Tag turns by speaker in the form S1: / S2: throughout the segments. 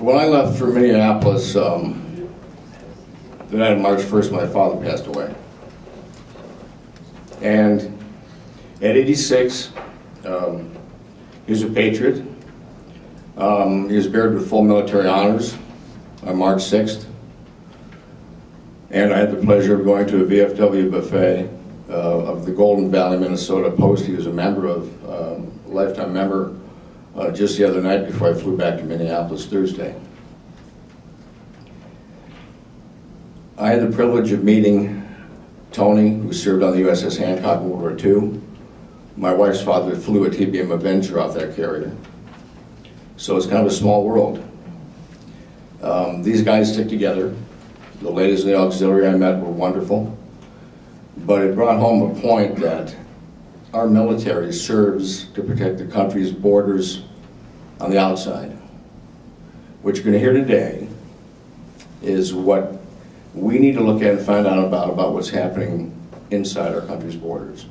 S1: When I left for Minneapolis, the night of March 1st, my father passed away. And at 86, he was a patriot. He was buried with full military honors on March 6th. And I had the pleasure of going to a VFW buffet of the Golden Valley, Minnesota Post. He was a member of, a lifetime member, just the other night before I flew back to Minneapolis Thursday. I had the privilege of meeting Tony, who served on the USS Hancock in World War II. My wife's father flew a TBM Avenger off that carrier. So it's kind of a small world. These guys stick together. The ladies in the auxiliary I met were wonderful. But it brought home a point that our military serves to protect the country's borders on the outside. What you're going to hear today is what we need to look at and find out about what's happening inside our country's borders.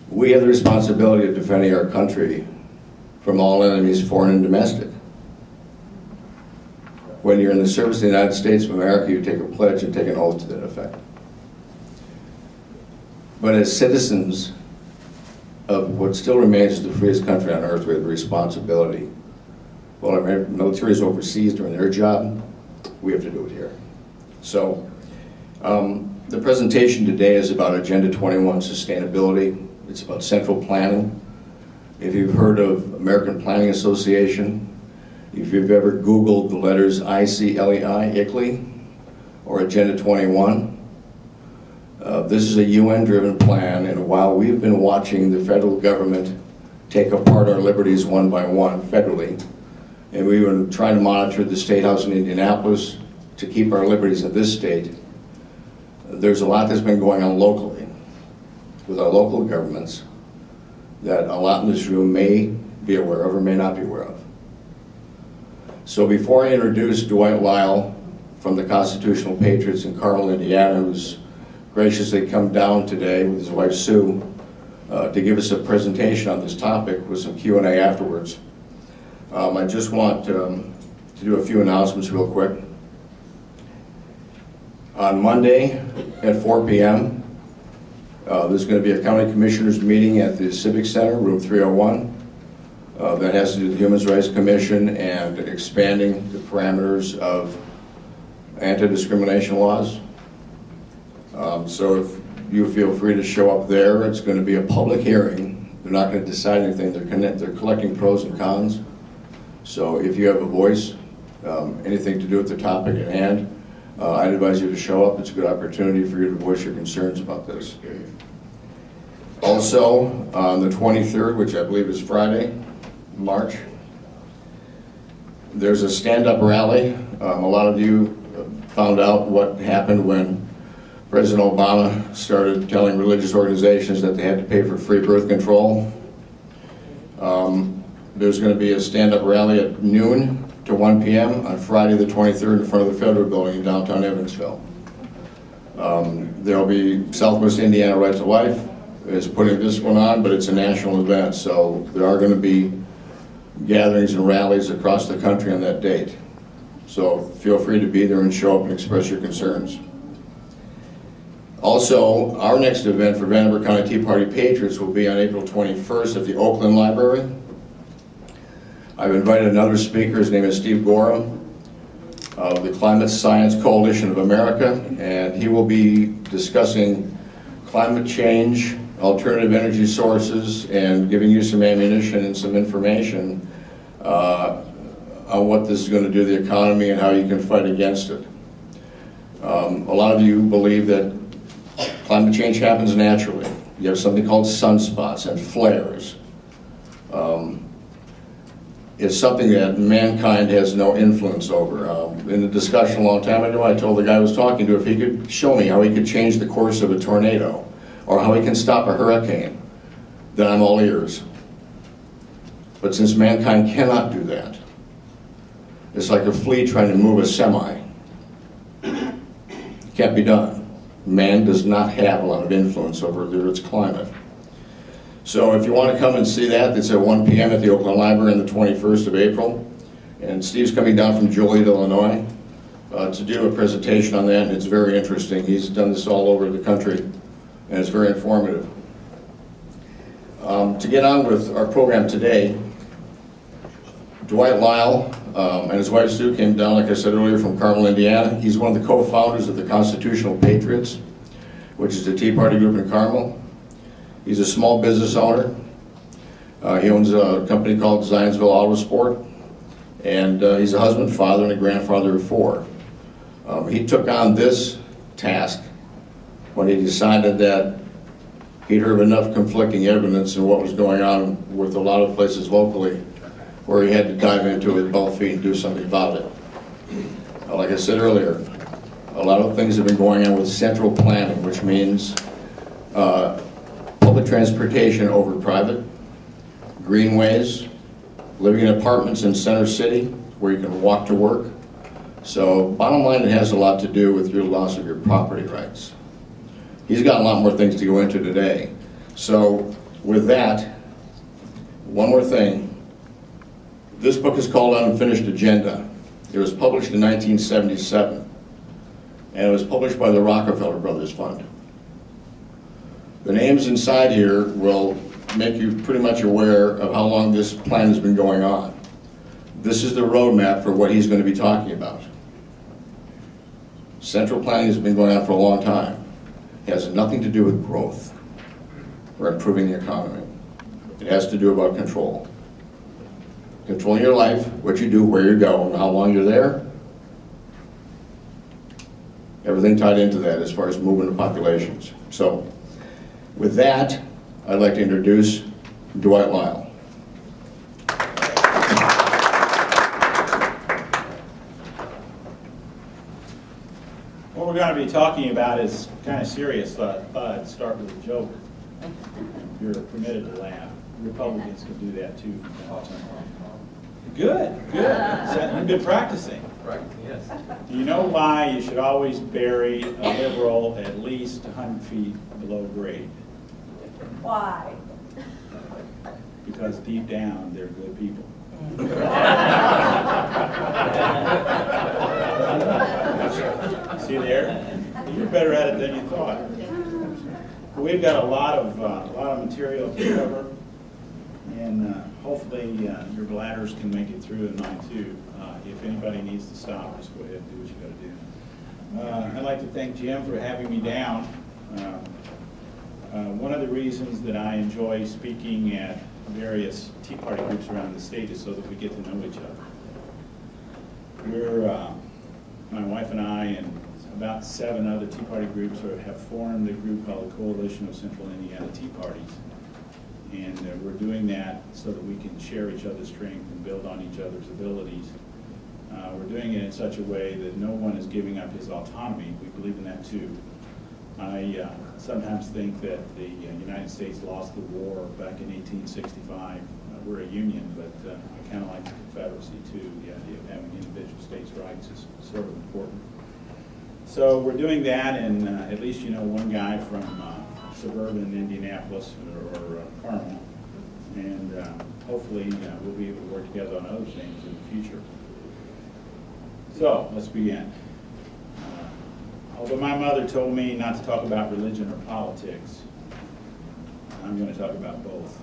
S1: We have the responsibility of defending our country from all enemies, foreign and domestic. When you're in the service of the United States of America, you take a pledge and take an oath to that effect. But as citizens of what still remains the freest country on earth, we have the responsibility. While our military is overseas doing their job, we have to do it here. So, the presentation today is about Agenda 21 sustainability. It's about central planning. If you've heard of American Planning Association, if you've ever Googled the letters ICLEI, ICLEI, or Agenda 21, this is a UN-driven plan, and while we've been watching the federal government take apart our liberties one by one federally, and we've been trying to monitor the State House in Indianapolis to keep our liberties in this state, there's a lot that's been going on locally with our local governments that a lot in this room may be aware of or may not be aware of. So before I introduce Dwight Lyle from the Constitutional Patriots in Carmel, Indiana, who's graciously come down today with his wife Sue to give us a presentation on this topic with some Q&A afterwards, I just want to do a few announcements real quick. On Monday at 4 p.m., there's going to be a county commissioners meeting at the Civic Center, room 301. That has to do with the Human Rights Commission and expanding the parameters of anti-discrimination laws. So if you feel free to show up there, it's going to be a public hearing. They're not going to decide anything. They're collecting pros and cons. So if you have a voice, anything to do with the topic at hand, I'd advise you to show up. It's a good opportunity for you to voice your concerns about this. Also, on the 23rd, which I believe is Friday, March, there's a stand-up rally. A lot of you found out what happened when President Obama started telling religious organizations that they had to pay for free birth control. There's going to be a stand-up rally at noon to 1 p.m. on Friday the 23rd in front of the Federal Building in downtown Evansville. There'll be Southwest Indiana Right to Life is putting this one on, but it's a national event, so there are going to be gatherings and rallies across the country on that date. So feel free to be there and show up and express your concerns. Also, our next event for Vanderbilt County Tea Party Patriots will be on April 21st at the Oakland Library. I've invited another speaker. His name is Steve Gorham of the Climate Science Coalition of America, and he will be discussing climate change, alternative energy sources, and giving you some ammunition and some information on what this is going to do to the economy and how you can fight against it. A lot of you believe that climate change happens naturally. You have something called sunspots and flares. It's something that mankind has no influence over. In a discussion a long time ago, I told the guy I was talking to if he could show me how he could change the course of a tornado or how he can stop a hurricane, then I'm all ears. But since mankind cannot do that, it's like a flea trying to move a semi. It can't be done. Man does not have a lot of influence over the Earth's climate. So if you want to come and see that, it's at 1 p.m. at the Oakland Library on the 21st of April. And Steve's coming down from Joliet, Illinois, to do a presentation on that, and it's very interesting. He's done this all over the country, and it's very informative. To get on with our program today, Dwight Lyle and his wife Sue came down, like I said earlier, from Carmel, Indiana. He's one of the co-founders of the Constitutional Patriots, which is a Tea Party group in Carmel. He's a small business owner. He owns a company called Zionsville Autosport, and he's a husband, father, and a grandfather of 4. He took on this task when he decided that he'd heard enough conflicting evidence of what was going on with a lot of places locally, where he had to dive into it with both feet and do something about it. Like I said earlier, a lot of things have been going on with central planning, which means public transportation over private, greenways, living in apartments in Center City where you can walk to work. So bottom line, it has a lot to do with your loss of your property rights. He's got a lot more things to go into today. So with that, one more thing. This book is called Unfinished Agenda. It was published in 1977, and it was published by the Rockefeller Brothers Fund. The names inside here will make you pretty much aware of how long this plan has been going on. This is the roadmap for what he's going to be talking about. Central planning has been going on for a long time. It has nothing to do with growth or improving the economy. It has to do about control. Controlling your life, what you do, where you go, and how long you're there. Everything tied into that as far as movement of populations. So, with that, I'd like to introduce Dwight Lyle.
S2: What we're going to be talking about is kind of serious, so I thought I'd start with a joke. If you're permitted to laugh. Republicans can do that too. Good, good. You've been practicing.
S3: Right, yes.
S2: Do you know why you should always bury a liberal at least 100 feet below grade?
S4: Why?
S2: Because deep down, they're good people. See there? You're better at it than you thought. We've got a lot of material to cover, and hopefully your bladders can make it through, and mine too. If anybody needs to stop, just go ahead and do what you got to do. I'd like to thank Jim for having me down. One of the reasons that I enjoy speaking at various Tea Party groups around the state is so that we get to know each other. My wife and I and about 7 other Tea Party groups have formed a group called the Coalition of Central Indiana Tea Parties. And we're doing that so that we can share each other's strength and build on each other's abilities. We're doing it in such a way that no one is giving up his autonomy. We believe in that too. I sometimes think that the United States lost the war back in 1865. We're a union, but I kind of like the Confederacy too. The idea of having individual states' rights is sort of important. So we're doing that, and at least you know one guy from suburban Indianapolis or Carmel, and hopefully we'll be able to work together on other things in the future. So let's begin. Although my mother told me not to talk about religion or politics, I'm going to talk about both.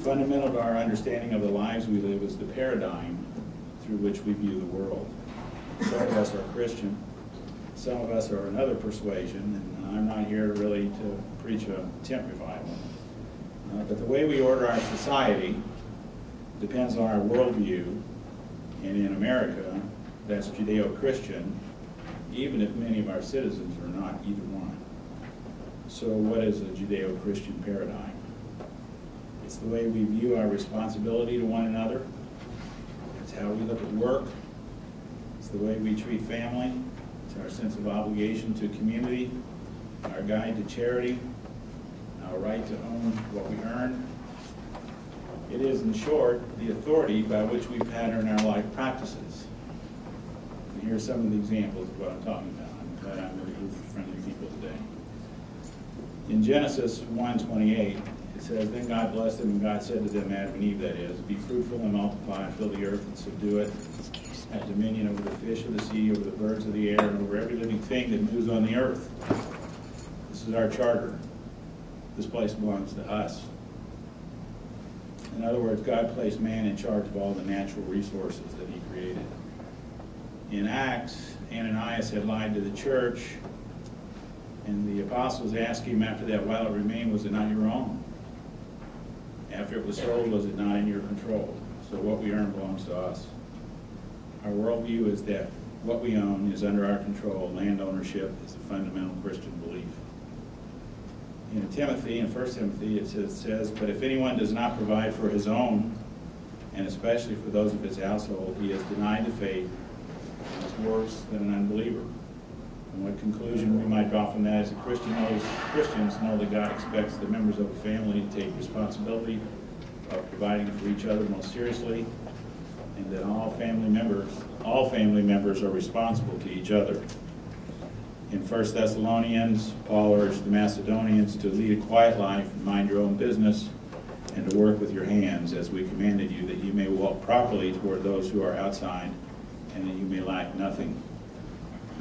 S2: Fundamental to our understanding of the lives we live is the paradigm through which we view the world. Some of us are Christian, some of us are another persuasion, and I'm not here really to preach a tent revival. But the way we order our society depends on our worldview, and in America, that's Judeo-Christian, even if many of our citizens are not either one. So what is a Judeo-Christian paradigm? It's the way we view our responsibility to one another. It's how we look at work. It's the way we treat family. It's our sense of obligation to community, our guide to charity, our right to own what we earn. It is, in short, the authority by which we pattern our life practices. And here are some of the examples of what I'm talking about. I'm glad I'm with a group of friendly people today. In Genesis 1:28, it It says, then God blessed them, and God said to them, Adam and Eve, that is, be fruitful and multiply, and fill the earth and subdue it, have dominion over the fish of the sea, over the birds of the air, and over every living thing that moves on the earth. This is our charter. This place belongs to us. In other words, God placed man in charge of all the natural resources that he created. In Acts, Ananias had lied to the church, and the apostles asked him after that, while it remained, was it not your own? After it was sold, was it not in your control? So what we earn belongs to us. Our worldview is that what we own is under our control. Land ownership is a fundamental Christian belief. In Timothy, in 1 Timothy, it says, but if anyone does not provide for his own, and especially for those of his household, he has denied the faith and is worse than an unbeliever. And what conclusion we might draw from that is that Christians know that God expects the members of a family to take responsibility of providing for each other most seriously, and that all family members are responsible to each other. In 1 Thessalonians, Paul urged the Macedonians to lead a quiet life, mind your own business, and to work with your hands, as we commanded you, that you may walk properly toward those who are outside, and that you may lack nothing.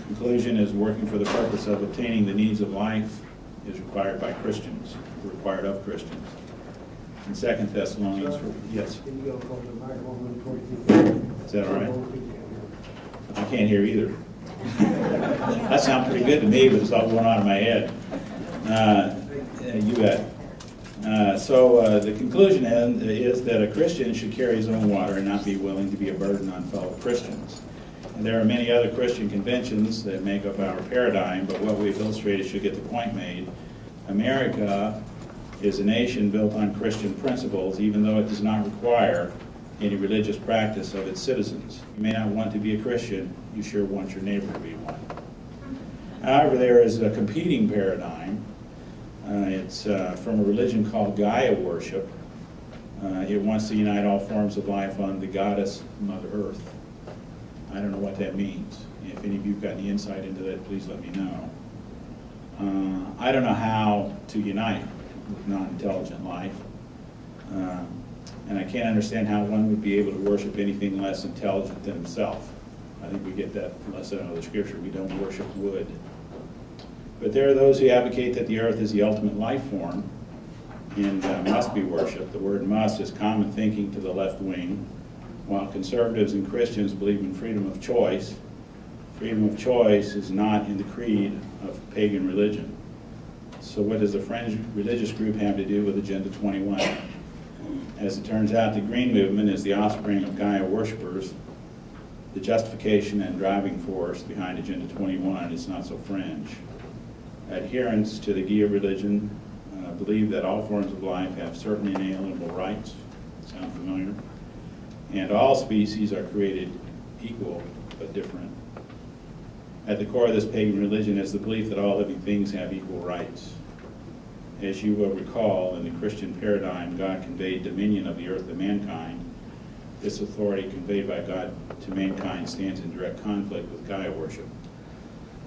S2: Conclusion is working for the purpose of obtaining the needs of life is required by Christians, required of Christians. In 2 Thessalonians, yes? Is that all right? I can't hear either. That sounds pretty good to me, but it's all going on in my head. You bet. So the conclusion is that a Christian should carry his own water and not be willing to be a burden on fellow Christians. And there are many other Christian conventions that make up our paradigm, but what we've illustrated should get the point made. America is a nation built on Christian principles, even though it does not require any religious practice of its citizens. You may not want to be a Christian, you sure want your neighbor to be one. However, there is a competing paradigm. It's from a religion called Gaia worship. It wants to unite all forms of life on the goddess Mother Earth. I don't know what that means. If any of you've got any insight into that, please let me know. I don't know how to unite with non-intelligent life. And I can't understand how one would be able to worship anything less intelligent than himself. I think we get that lesson out of the scripture. We don't worship wood. But there are those who advocate that the earth is the ultimate life form and must be worshipped. The word must is common thinking to the left wing, while conservatives and Christians believe in freedom of choice. Freedom of choice is not in the creed of pagan religion. So what does the fringe religious group have to do with Agenda 21? As it turns out, the Green Movement is the offspring of Gaia worshippers. The justification and driving force behind Agenda 21 is not so fringe. Adherents to the Gaia religion believe that all forms of life have certain inalienable rights. Sound familiar? And all species are created equal but different. At the core of this pagan religion is the belief that all living things have equal rights. As you will recall, in the Christian paradigm, God conveyed dominion of the earth to mankind. This authority conveyed by God to mankind stands in direct conflict with Gaia worship.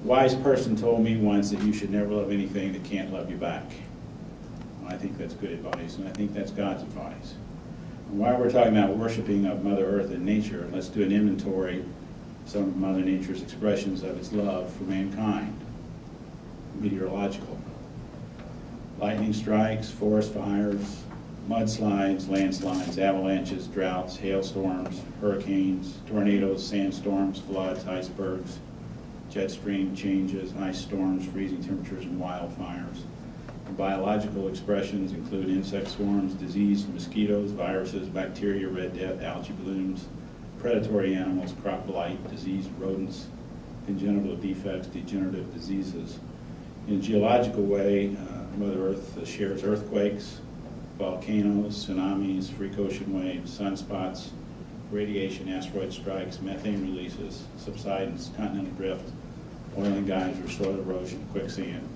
S2: A wise person told me once that you should never love anything that can't love you back. Well, I think that's good advice, and I think that's God's advice. And while we're talking about worshiping of Mother Earth and nature, let's do an inventory of some of Mother Nature's expressions of its love for mankind. Meteorological. Lightning strikes, forest fires, mudslides, landslides, avalanches, droughts, hailstorms, hurricanes, tornadoes, sandstorms, floods, icebergs, jet stream changes, ice storms, freezing temperatures, and wildfires. Biological expressions include insect swarms, disease, mosquitoes, viruses, bacteria, red death, algae blooms, predatory animals, crop blight, diseased rodents, congenital defects, degenerative diseases. In a geological way, Mother Earth shares earthquakes, volcanoes, tsunamis, freak ocean waves, sunspots, radiation, asteroid strikes, methane releases, subsidence, continental drift, oil and geysers, soil erosion, quicksand.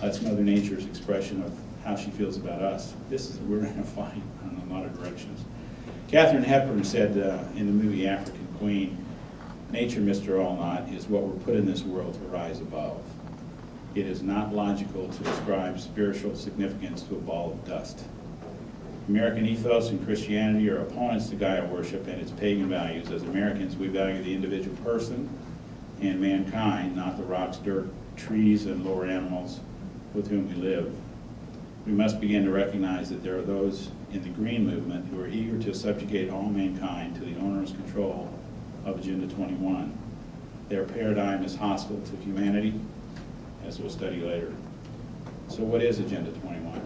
S2: That's Mother Nature's expression of how she feels about us. We're in a fight in a lot of directions. Katharine Hepburn said in the movie African Queen, nature, Mr. Allnut, is what we're put in this world to rise above. It is not logical to ascribe spiritual significance to a ball of dust. American ethos and Christianity are opponents to Gaia worship and its pagan values. As Americans, we value the individual person and mankind, not the rocks, dirt, trees, and lower animals with whom we live. We must begin to recognize that there are those in the Green Movement who are eager to subjugate all mankind to the onerous control of Agenda 21. Their paradigm is hostile to humanity, as we'll study later. So what is Agenda 21?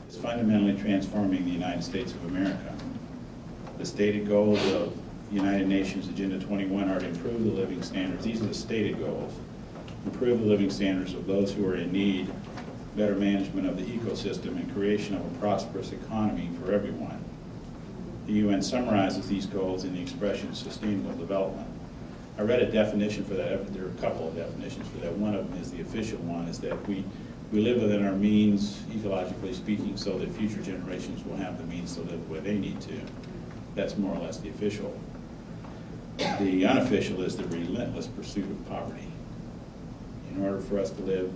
S2: It's fundamentally transforming the United States of America. The stated goals of the United Nations Agenda 21 are to improve the living standards. These are the stated goals. Improve the living standards of those who are in need, better management of the ecosystem, and creation of a prosperous economy for everyone. The UN summarizes these goals in the expression sustainable development. I read a definition for that. There are a couple of definitions for that. One of them is the official one, is that we live within our means, ecologically speaking, so that future generations will have the means to live where they need to. That's more or less the official. The unofficial is the relentless pursuit of poverty. In order for us to live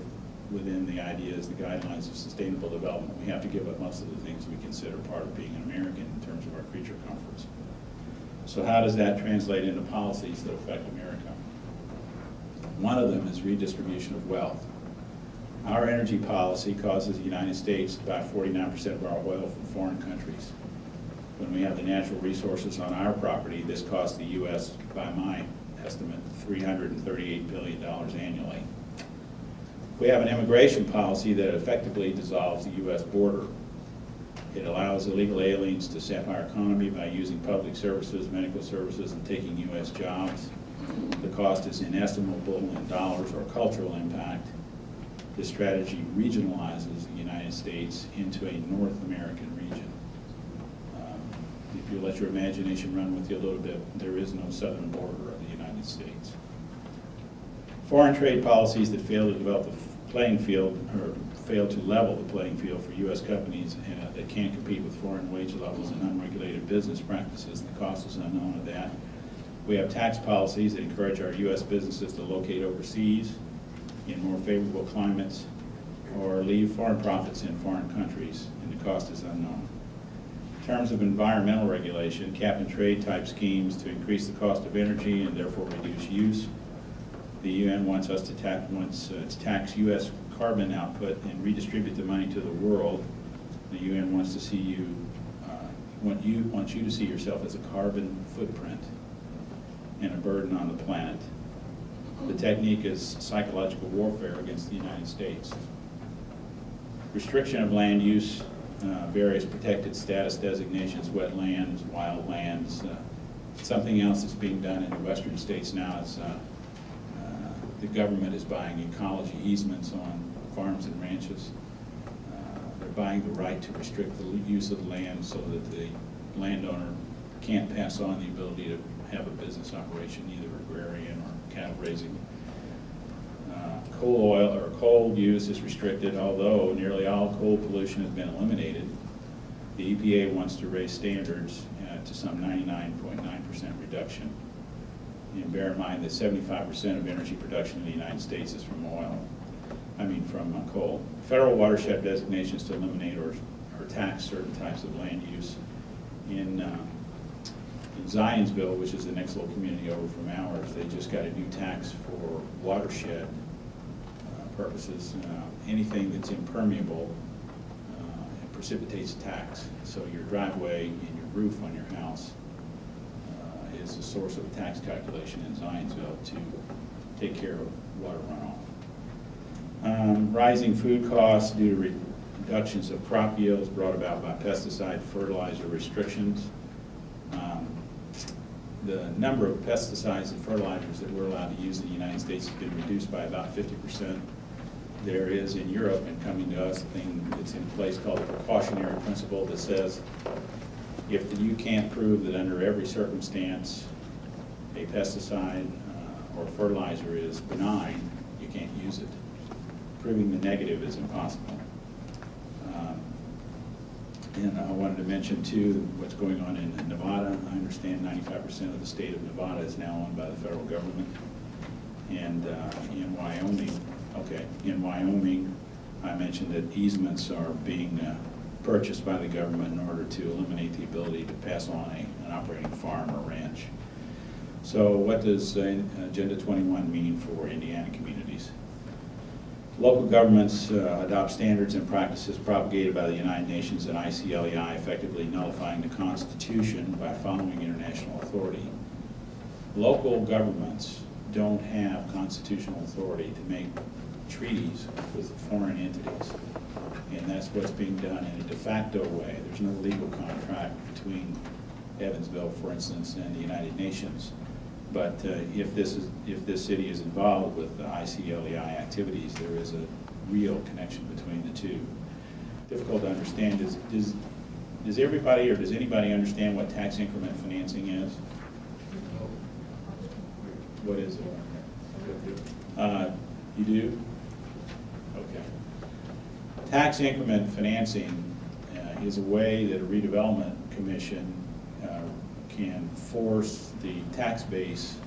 S2: within the ideas, the guidelines of sustainable development, we have to give up most of the things we consider part of being an American in terms of our creature comforts. So how does that translate into policies that affect America? One of them is redistribution of wealth. Our energy policy causes the United States to buy 49% of our oil from foreign countries. When we have the natural resources on our property, this costs the U.S., by my estimate, $338 billion annually. We have an immigration policy that effectively dissolves the U.S. border. It allows illegal aliens to sap our economy by using public services, medical services, and taking U.S. jobs. The cost is inestimable in dollars or cultural impact. This strategy regionalizes the United States into a North American region. If you let your imagination run with you a little bit, there is no southern border of the United States. Foreign trade policies that fail to develop the playing field, or fail to level the playing field for U.S. companies that can't compete with foreign wage levels and unregulated business practices. The cost is unknown of that. We have tax policies that encourage our U.S. businesses to locate overseas in more favorable climates or leave foreign profits in foreign countries, and the cost is unknown. In terms of environmental regulation, cap and trade type schemes to increase the cost of energy and therefore reduce use. The UN wants us to tax U.S. carbon output and redistribute the money to the world. The UN wants to see you, wants you to see yourself as a carbon footprint and a burden on the planet. The technique is psychological warfare against the United States. Restriction of land use, various protected status designations, wetlands, wildlands. Something else that's being done in the western states now is the government is buying ecology easements on farms and ranches. They're buying the right to restrict the use of the land so that the landowner can't pass on the ability to have a business operation, either agrarian or cattle raising. Coal oil or coal use is restricted, although nearly all coal pollution has been eliminated. The EPA wants to raise standards to some 99.9% reduction. And bear in mind that 75% of energy production in the United States is from from coal. Federal watershed designations to eliminate or tax certain types of land use. In Zionsville, which is the next little community over from ours, they just got a new tax for watershed purposes. Anything that's impermeable precipitates tax. So your driveway and your roof on your house is a source of a tax calculation in Zionsville to take care of water runoff. Rising food costs due to reductions of crop yields brought about by pesticide fertilizer restrictions. The number of pesticides and fertilizers that we're allowed to use in the United States has been reduced by about 50%. There is in Europe, and coming to us, a thing that's in place called the precautionary principle that says if you can't prove that under every circumstance a pesticide or fertilizer is benign, you can't use it. Proving the negative is impossible. And I wanted to mention, too, what's going on in Nevada. I understand 95% of the state of Nevada is now owned by the federal government. And in Wyoming, Okay, in Wyoming, I mentioned that easements are being purchased by the government in order to eliminate the ability to pass on an operating farm or ranch. So what does Agenda 21 mean for Indiana communities? Local governments adopt standards and practices propagated by the United Nations and ICLEI, effectively nullifying the Constitution by following international authority. Local governments don't have constitutional authority to make treaties with foreign entities, and that's what's being done in a de facto way. There's no legal contract between Evansville, for instance, and the United Nations. But if this city is involved with the ICLEI activities, there is a real connection between the two. Difficult to understand. Does everybody or does anybody understand what tax increment financing is? What is it? You do? Okay. Tax increment financing is a way that a redevelopment commission can force the tax base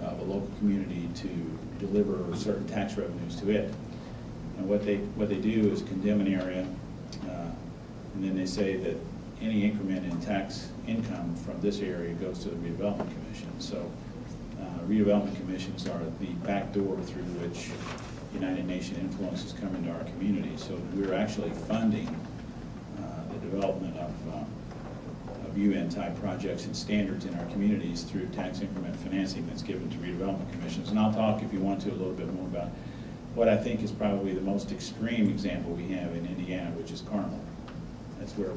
S2: of a local community to deliver certain tax revenues to it. And what they do is condemn an area, and then they say that any increment in tax income from this area goes to the redevelopment commission. So redevelopment commissions are the back door through which United Nations influences come into our community. So we're actually funding the development of UN-type projects and standards in our communities through tax increment financing that's given to redevelopment commissions. And I'll talk, if you want to, a little bit more about what I think is probably the most extreme example we have in Indiana, which is Carmel. That's where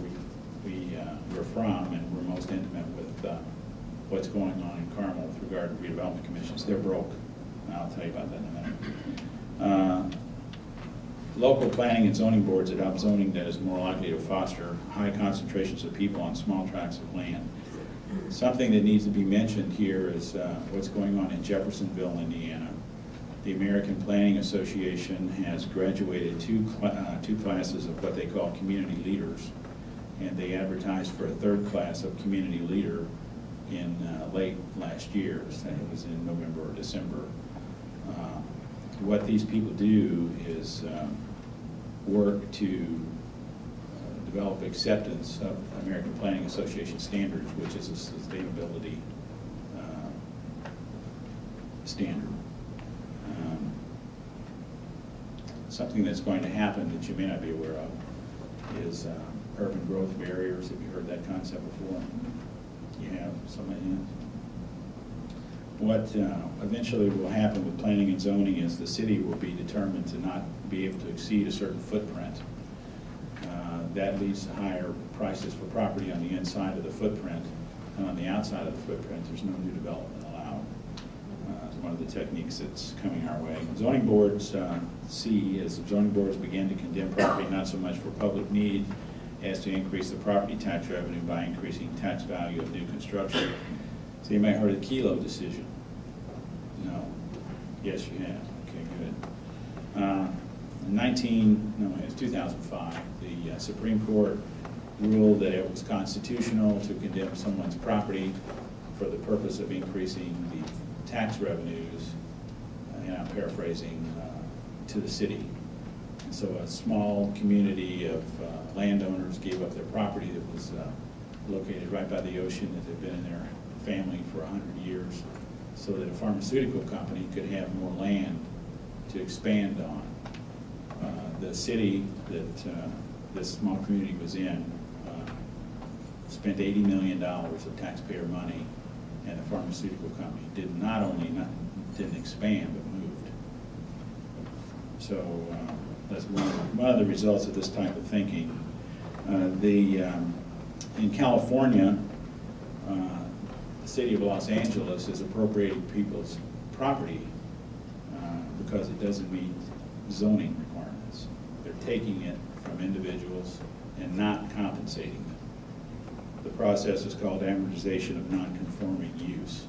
S2: we're from, and we're most intimate with what's going on in Carmel with regard to redevelopment commissions. They're broke, and I'll tell you about that in a minute. Local planning and zoning boards adopt zoning that is more likely to foster high concentrations of people on small tracts of land. Something that needs to be mentioned here is what's going on in Jeffersonville, Indiana. The American Planning Association has graduated two classes of what they call community leaders, and they advertised for a third class of community leader in late last year. So it was in November or December. What these people do is work to develop acceptance of American Planning Association standards, which is a sustainability standard. Something that's going to happen that you may not be aware of is urban growth barriers. Have you heard that concept before? You have? Somebody has? What eventually will happen with planning and zoning is the city will be determined to not be able to exceed a certain footprint. That leads to higher prices for property on the inside of the footprint, and on the outside of the footprint there's no new development allowed. It's one of the techniques that's coming our way. Zoning boards see as zoning boards begin to condemn property not so much for public need as to increase the property tax revenue by increasing tax value of new construction. So you might have heard of the Kelo decision. No. Yes, you have. Okay, good. It was 2005, the Supreme Court ruled that it was constitutional to condemn someone's property for the purpose of increasing the tax revenues, and I'm paraphrasing, to the city. And so a small community of landowners gave up their property that was located right by the ocean that had been in their family for 100 years, so that a pharmaceutical company could have more land to expand on. The city that this small community was in spent $80 million of taxpayer money, and the pharmaceutical company didn't expand, but moved. So that's one of the results of this type of thinking. In California, the city of Los Angeles is appropriating people's property because it doesn't meet zoning requirements. They're taking it from individuals and not compensating them. The process is called amortization of non-conforming use.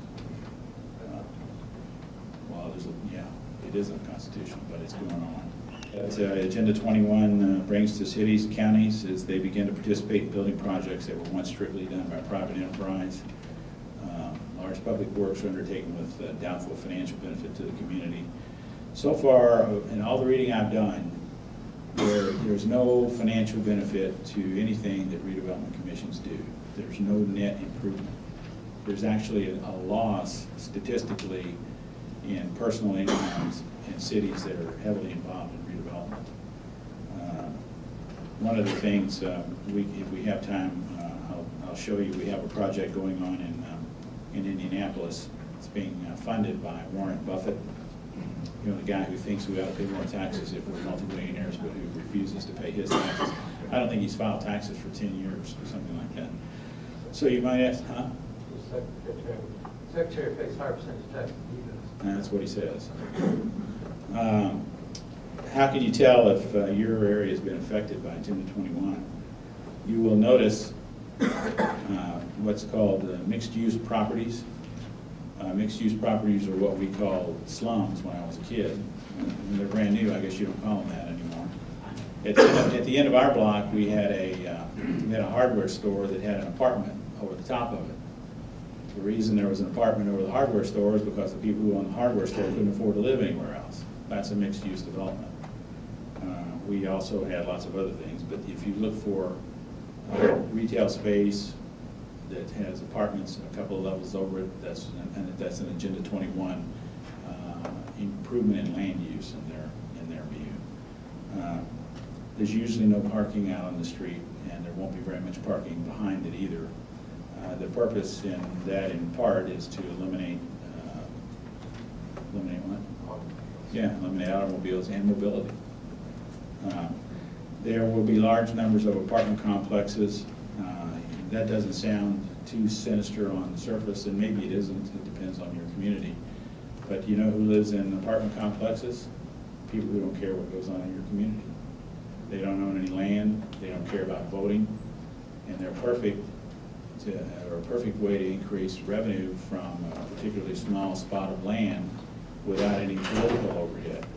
S2: It is unconstitutional, but it's going on. Agenda 21 brings to cities and counties as they begin to participate in building projects that were once strictly done by private enterprise. Large public works are undertaken with doubtful financial benefit to the community. So far, in all the reading I've done, there's no financial benefit to anything that redevelopment commissions do. There's no net improvement. There's actually a loss statistically in personal incomes in cities that are heavily involved in redevelopment. One of the things, if we have time, I'll show you, we have a project going on in Indianapolis. It's being funded by Warren Buffett, you know, the guy who thinks we ought to pay more taxes if we're multimillionaires, but who refuses to pay his taxes. I don't think he's filed taxes for 10 years or something like that. So you might ask, huh?
S3: The Secretary pays 5% tax.
S2: That's what he says. How can you tell if your area has been affected by 10 to 21? You will notice what's called mixed-use properties. Mixed-use properties are what we called slums when I was a kid. When they're brand new, I guess you don't call them that anymore. At the end of our block, we had a hardware store that had an apartment over the top of it. The reason there was an apartment over the hardware store is because the people who owned the hardware store couldn't afford to live anywhere else. That's a mixed-use development. We also had lots of other things, but if you look for retail space that has apartments a couple of levels over it, that's an Agenda 21 improvement in land use in their view. There's usually no parking out on the street, and there won't be very much parking behind it either. The purpose in that, in part, is to eliminate what? Yeah, eliminate automobiles and mobility. There will be large numbers of apartment complexes. That doesn't sound too sinister on the surface, and maybe it isn't. It depends on your community. But you know who lives in apartment complexes? People who don't care what goes on in your community. They don't own any land. They don't care about voting, and they're perfect way to increase revenue from a particularly small spot of land without any political overhead.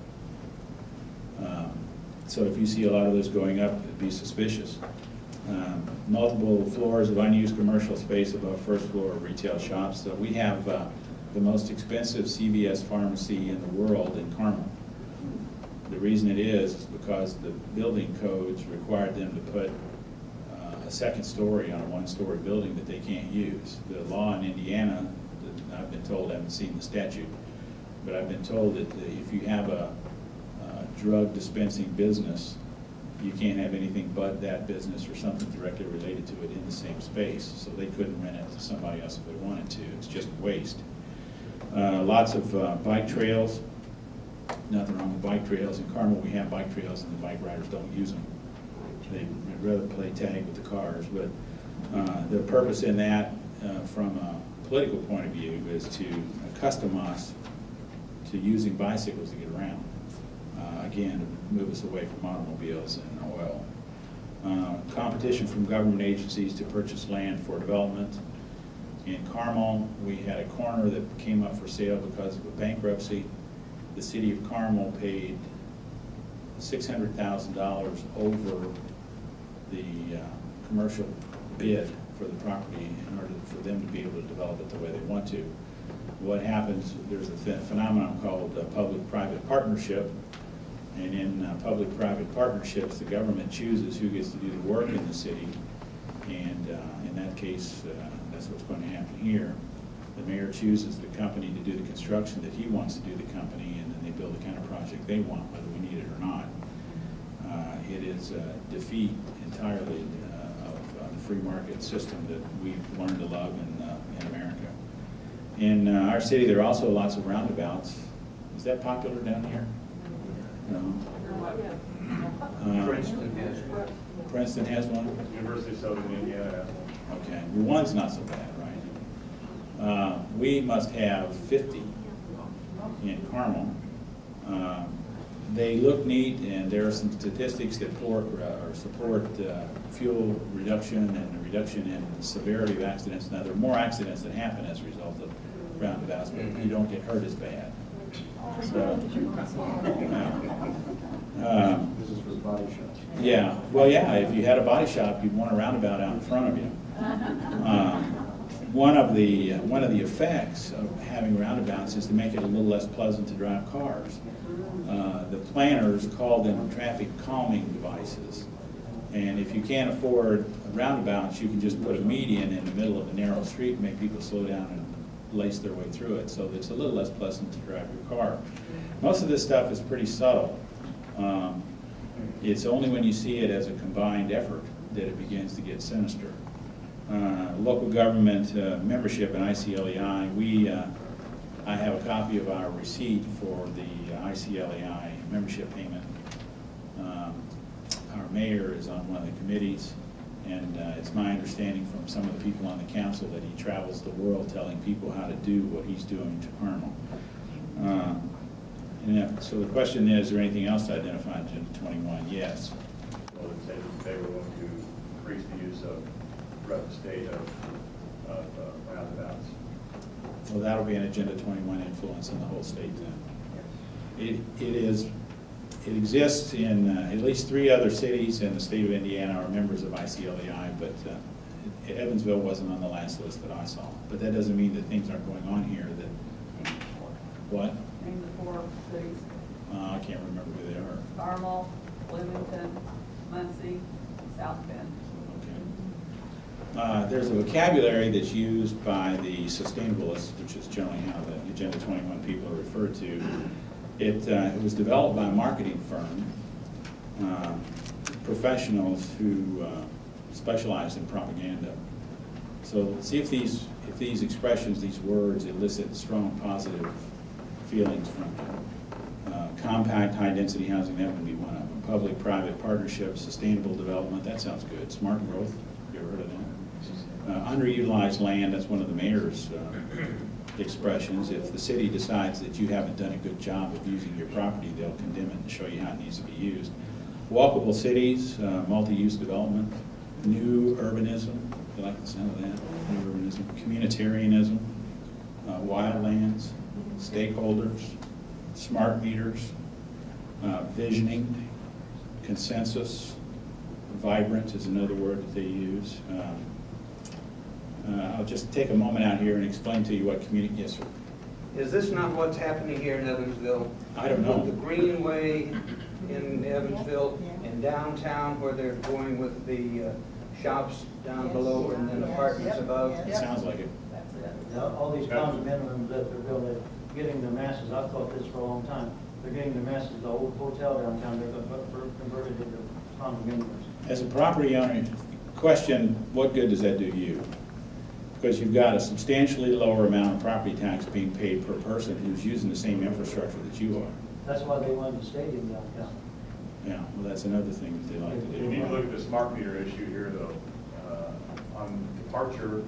S2: So if you see a lot of those going up, be suspicious. Multiple floors of unused commercial space above first floor of retail shops. So we have the most expensive CVS pharmacy in the world in Carmel. The reason it is because the building codes required them to put a second story on a one-story building that they can't use. The law in Indiana, I've been told, I haven't seen the statute, but I've been told that if you have a drug dispensing business, you can't have anything but that business or something directly related to it in the same space. So they couldn't rent it to somebody else if they wanted to. It's just waste. Lots of bike trails. Nothing wrong with bike trails. In Carmel, we have bike trails, and the bike riders don't use them. They'd rather play tag with the cars. But the purpose in that, from a political point of view, is to accustom us to using bicycles to get around. Again, move us away from automobiles and oil. Competition from government agencies to purchase land for development. In Carmel, we had a corner that came up for sale because of a bankruptcy. The city of Carmel paid $600,000 over the commercial bid for the property in order for them to be able to develop it the way they want to. What happens, there's a phenomenon called public-private partnership, and in public-private partnerships, the government chooses who gets to do the work in the city, and in that case, that's what's going to happen here. The mayor chooses the company to do the construction that he wants to do the company, and then they build the kind of project they want, whether we need it or not. It is a defeat entirely of the free market system that we've learned to love in America. In our city, there are also lots of roundabouts. Is that popular down here? No. Princeton has one?
S5: University of Southern Indiana has one.
S2: Okay. Well, one's not so bad, right? We must have 50 in Carmel. They look neat, and there are some statistics that support fuel reduction and a reduction in the severity of accidents. Now, there are more accidents that happen as a result of roundabouts, but you don't get hurt as bad. So,
S5: This is for the body shop.
S2: yeah, well, yeah, if you had a body shop, you'd want a roundabout out in front of you. one of the effects of having roundabouts is to make it a little less pleasant to drive cars. The planners call them traffic calming devices. And if you can't afford roundabouts, you can just put a median in the middle of a narrow street and make people slow down and lace their way through it, so that it's a little less pleasant to drive your car. Most of this stuff is pretty subtle. It's only when you see it as a combined effort that it begins to get sinister. Local government membership in ICLEI, I have a copy of our receipt for the ICLEI membership payment. Our mayor is on one of the committees, and it's my understanding from some of the people on the council that he travels the world telling people how to do what he's doing to Carmel. So the question is there anything else to identify in Agenda 21? Yes.
S5: Well, it said that they were going to increase the use of throughout the state of roundabouts.
S2: Well, that'll be an Agenda 21 influence in the whole state then. It exists in at least 3 other cities in the state of Indiana are members of ICLEI, but Evansville wasn't on the last list that I saw. But that doesn't mean that things aren't going on here that, what?
S4: Name the 4 cities.
S2: I can't remember who they are.
S4: Carmel, Bloomington, Muncie, South Bend.
S2: Okay. There's a vocabulary that's used by the sustainabilists, which is generally how the Agenda 21 people are referred to. It was developed by a marketing firm, professionals who specialize in propaganda. So see if these expressions, these words, elicit strong positive feelings from you. Compact, high-density housing, that would be one of them. Public-private partnerships, sustainable development, that sounds good. Smart growth, you ever heard of that? Underutilized land, that's one of the mayor's expressions. If the city decides that you haven't done a good job of using your property, they'll condemn it and show you how it needs to be used. Walkable cities, multi-use development, new urbanism, you like the sound of that? New urbanism, communitarianism, wildlands, stakeholders, smart meters, visioning, consensus, vibrant is another word that they use. I'll just take a moment out here and explain to you what community, yes, sir.
S6: Is this not what's happening here in Evansville?
S2: I don't know.
S6: The Greenway in Evansville and downtown where they're going with the shops down below and then apartments above?
S2: It sounds like it.
S4: That's it.
S3: All these condominiums that they're building, getting the masses, I've thought this for a long time, they're getting the masses, the old hotel downtown, they're going to convert it into condominiums.
S2: As a property owner, question, what good does that do you? Because you've got a substantially lower amount of property tax being paid per person who's using the same infrastructure that you are.
S3: That's why they wanted the stadium downtown.
S2: Yeah, well, that's another thing that they like to
S5: You need
S2: do.
S5: to look at the smart meter issue here, though. On departure,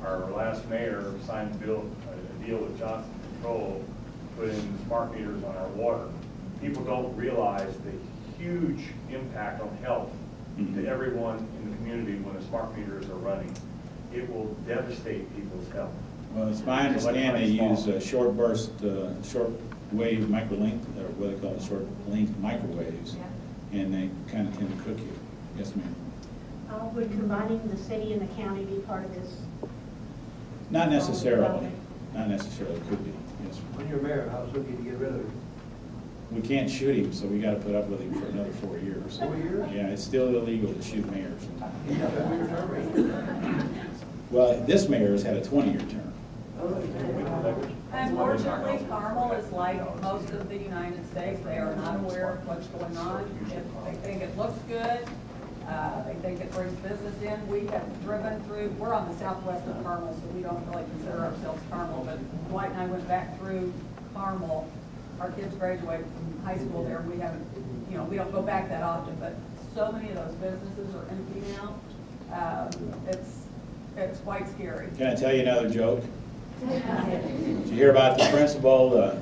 S5: our last mayor signed a deal with Johnson Control, to put in smart meters on our water. People don't realize the huge impact on health to everyone in the community when the smart meters are running. It will devastate people's health.
S2: Well, it's my understanding they use short burst, short wave microlink, or what they call it, short link microwaves, and they kind of tend to cook you. Yes, ma'am.
S7: Would combining the city and the county be part of this?
S2: Not necessarily. Not necessarily. Could be. Yes.
S3: When you're mayor, I was looking to get rid of it.
S2: We can't shoot him, so we got to put up with him for another 4 years.
S3: 4 years?
S2: Yeah, it's still illegal to shoot mayors.
S3: You have a weird term.
S2: Well, this mayor has had a 20-year term.
S4: Unfortunately, Carmel is like most of the United States. They are not aware of what's going on. If they think it looks good, they think it brings business in. We have driven through, we're on the southwest of Carmel, so we don't really consider ourselves Carmel, but Dwight and I went back through Carmel. Our kids graduated from high school there. We haven't, we don't go back that often, but so many of those businesses are empty now. It's quite scary.
S2: Can I tell you another joke? Did you hear about the principal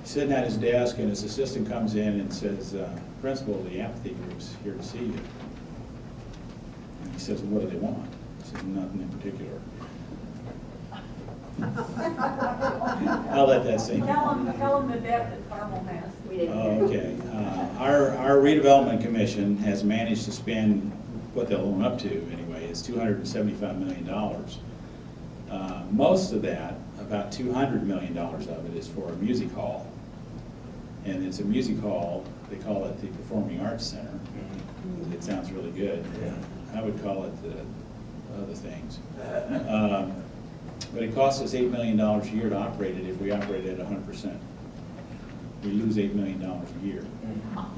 S2: sitting at his desk and his assistant comes in and says, Principal, the apathy group's here to see you. And he says, well, what do they want? He says, nothing in particular. I'll let that sink in.
S4: Tell them the debt that Carmel has.
S2: Okay. Our redevelopment commission has managed to spend what they'll own up to anyway. It's $275 million. Most of that, about $200 million of it, is for a music hall. And it's a music hall, they call it the Performing Arts Center. It sounds really good. I would call it the other things. But it costs us $8 million a year to operate it if we operate it at 100%. We lose $8 million a year.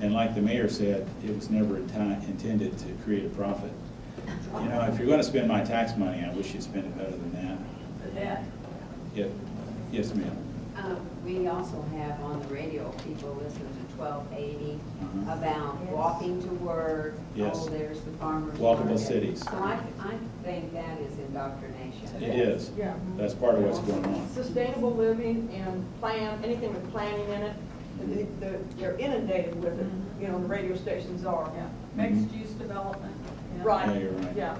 S2: And like the mayor said, it was never intended to create a profit. You know, if you're going to spend my tax money, I wish you'd spend it better than that.
S4: The debt.
S2: Yeah. Yes, ma'am.
S8: We also have on the radio, people listen to 1280
S2: Uh-huh.
S8: about walking to work.
S2: Yes.
S8: Oh, there's the farmer's
S2: Walkable
S8: market.
S2: cities.
S8: So I think that is indoctrination.
S2: It is.
S9: Yeah.
S2: That's part of what's going on.
S9: Sustainable living and plan, anything with planning in it, they're inundated with it, you know, the radio stations are.
S4: Yeah, mixed-use development. Yeah.
S9: Right.
S2: Yeah, you're right.
S9: Yeah.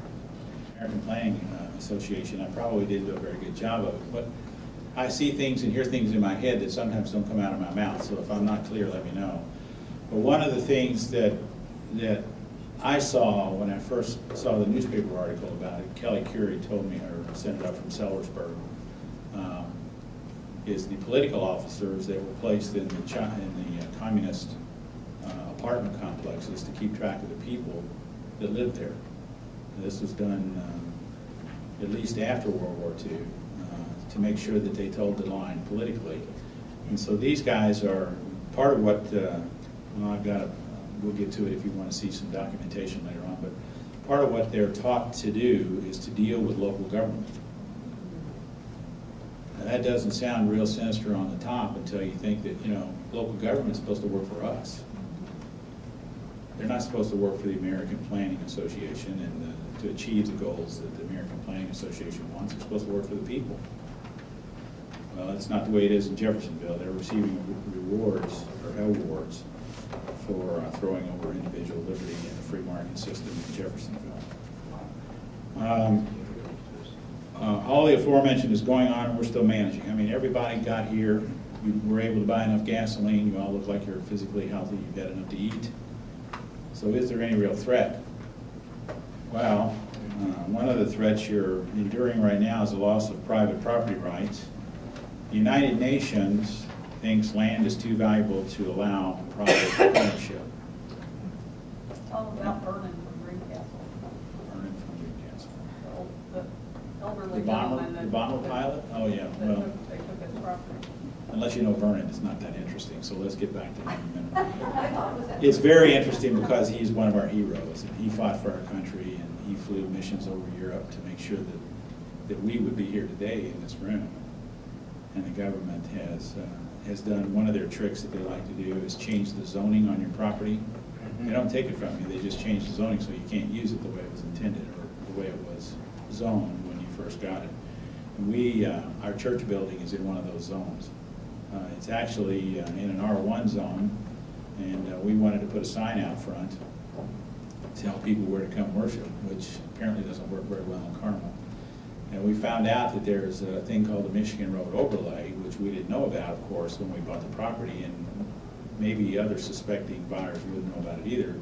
S2: American Planning Association, I probably didn't do a very good job of it, but I see things and hear things in my head that sometimes don't come out of my mouth, so if I'm not clear, let me know. But one of the things that I saw when I first saw the newspaper article about it, Kelly Curie told me, or sent it up from Sellersburg, is the political officers that were placed in the communist apartment complexes to keep track of the people that lived there. This was done at least after World War II to make sure that they told the line politically. And so these guys are part of what, well, we'll get to it if you want to see some documentation later on, but part of what they're taught to do is to deal with local government. Now, that doesn't sound real sinister on the top until you think that, you know, local government is supposed to work for us. They're not supposed to work for the American Planning Association and to achieve the goals that the American Planning Association wants. They're supposed to work for the people. Well, that's not the way it is in Jeffersonville. They're receiving rewards or awards for throwing over individual liberty in the free market system in Jeffersonville. All the aforementioned is going on, and we're still managing. I mean, everybody got here. You were able to buy enough gasoline. You all look like you're physically healthy. You've had enough to eat. So is there any real threat? Well, one of the threats you're enduring right now is the loss of private property rights. The United Nations thinks land is too valuable to allow private ownership.
S4: Tell them about Vernon from Greencastle,
S2: Vernon from Newcastle.
S4: the elderly
S2: The bomber,
S4: gentleman that.
S2: the bomber pilot? Oh, yeah, well,
S4: They took his property.
S2: unless you know Vernon, it's not that interesting, so let's get back to him in a minute.
S8: I thought it was that.
S2: It's very interesting because he's one of our heroes, and he fought for our country, and he flew missions over Europe to make sure that we would be here today in this room. And the government has done, one of their tricks that they like to do is change the zoning on your property. They don't take it from you, they just change the zoning so you can't use it the way it was intended or the way it was zoned when you first got it. And our church building is in one of those zones. It's actually in an R1 zone, and we wanted to put a sign out front to tell people where to come worship, which apparently doesn't work very well in Carmel. And we found out that there's a thing called the Michigan Road Overlay, which we didn't know about, of course, when we bought the property, and maybe other suspecting buyers wouldn't know about it either.